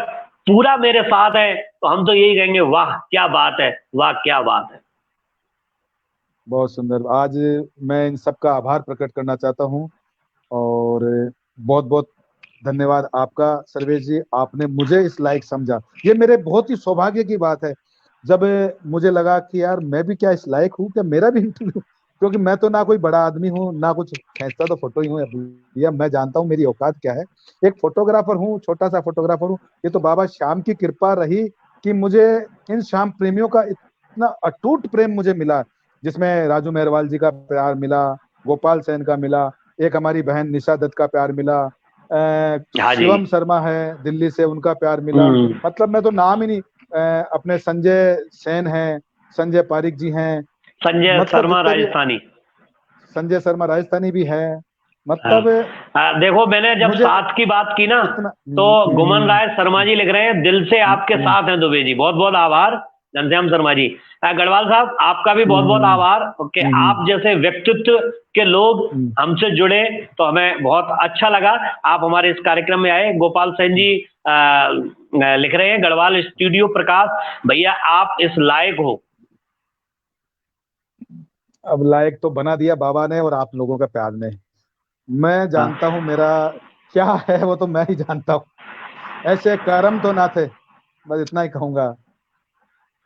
पूरा मेरे साथ है तो हम तो यही कहेंगे, वाह क्या बात है, वाह क्या बात है। बहुत सुंदर। आज मैं इन सबका आभार प्रकट करना चाहता हूँ, और बहुत बहुत धन्यवाद आपका सर्वेश जी, आपने मुझे इस लायक समझा। ये मेरे बहुत ही सौभाग्य की बात है, जब मुझे लगा कि यार मैं भी क्या इस लायक हूँ, क्या मेरा भी इंटरव्यू, क्योंकि मैं तो ना कोई बड़ा आदमी हूँ, ना कुछ खींचता तो फोटो ही हूँ भैया। मैं जानता हूँ मेरी औकात क्या है। एक फोटोग्राफर हूँ, छोटा सा फोटोग्राफर हूँ। ये तो बाबा श्याम की कृपा रही कि मुझे इन श्याम प्रेमियों का इतना अटूट प्रेम मुझे मिला, जिसमें राजू मेहरवाल जी का प्यार मिला, गोपाल सेन का मिला, एक हमारी बहन निशा दत्त का प्यार मिला, हाँ जी। शिवम शर्मा है दिल्ली से, उनका प्यार मिला। हम्म। मतलब मैं तो नाम ही नहीं, अपने संजय सेन हैं, संजय पारिक जी हैं, संजय मतलब शर्मा जितने भी, राजस्थानी। संजय शर्मा राजस्थानी भी है। हाँ। मतलब देखो मैंने जब मुझे साथ की बात की ना, इतना तो गुमन राय शर्मा जी लिख रहे हैं, दिल से आपके हम्म, साथ हैं दुबे जी, बहुत बहुत आभार। घनश्याम शर्मा जी, गढ़वाल साहब आपका भी बहुत बहुत हम्म, आभार। ओके, हम्म, आप जैसे व्यक्तित्व के लोग हम्म, हमसे जुड़े तो हमें बहुत अच्छा लगा। आप हमारे इस कार्यक्रम में आए। गोपाल सेन जी लिख रहे हैं, गढ़वाल स्टूडियो प्रकाश भैया आप इस लायक हो। अब लायक तो बना दिया बाबा ने और आप लोगों का प्यार ने। मैं जानता हूँ मेरा क्या है, वो तो मैं ही जानता हूँ। ऐसे कर्म तो ना थे, बस इतना ही कहूंगा।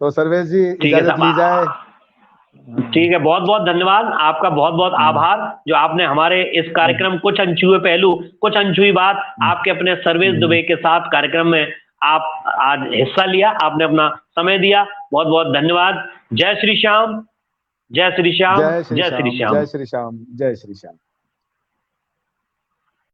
तो सर्वेश जी, ठीक है इजाजत ली जाए। साहब, ठीक है, बहुत बहुत धन्यवाद, आपका बहुत बहुत हम्म, आभार जो आपने हमारे इस हम्म, कार्यक्रम कुछ अनछुए पहलू, कुछ अनछुई बात हम्म, आपके अपने सर्वेश हम्म, दुबे के साथ कार्यक्रम में आप आज हिस्सा लिया, आपने अपना समय दिया, बहुत बहुत धन्यवाद। जय श्री श्याम, जय श्री श्याम, जय श्री जय श्री श्याम, श्याम। जय श्री श्याम, जय श्री श्याम।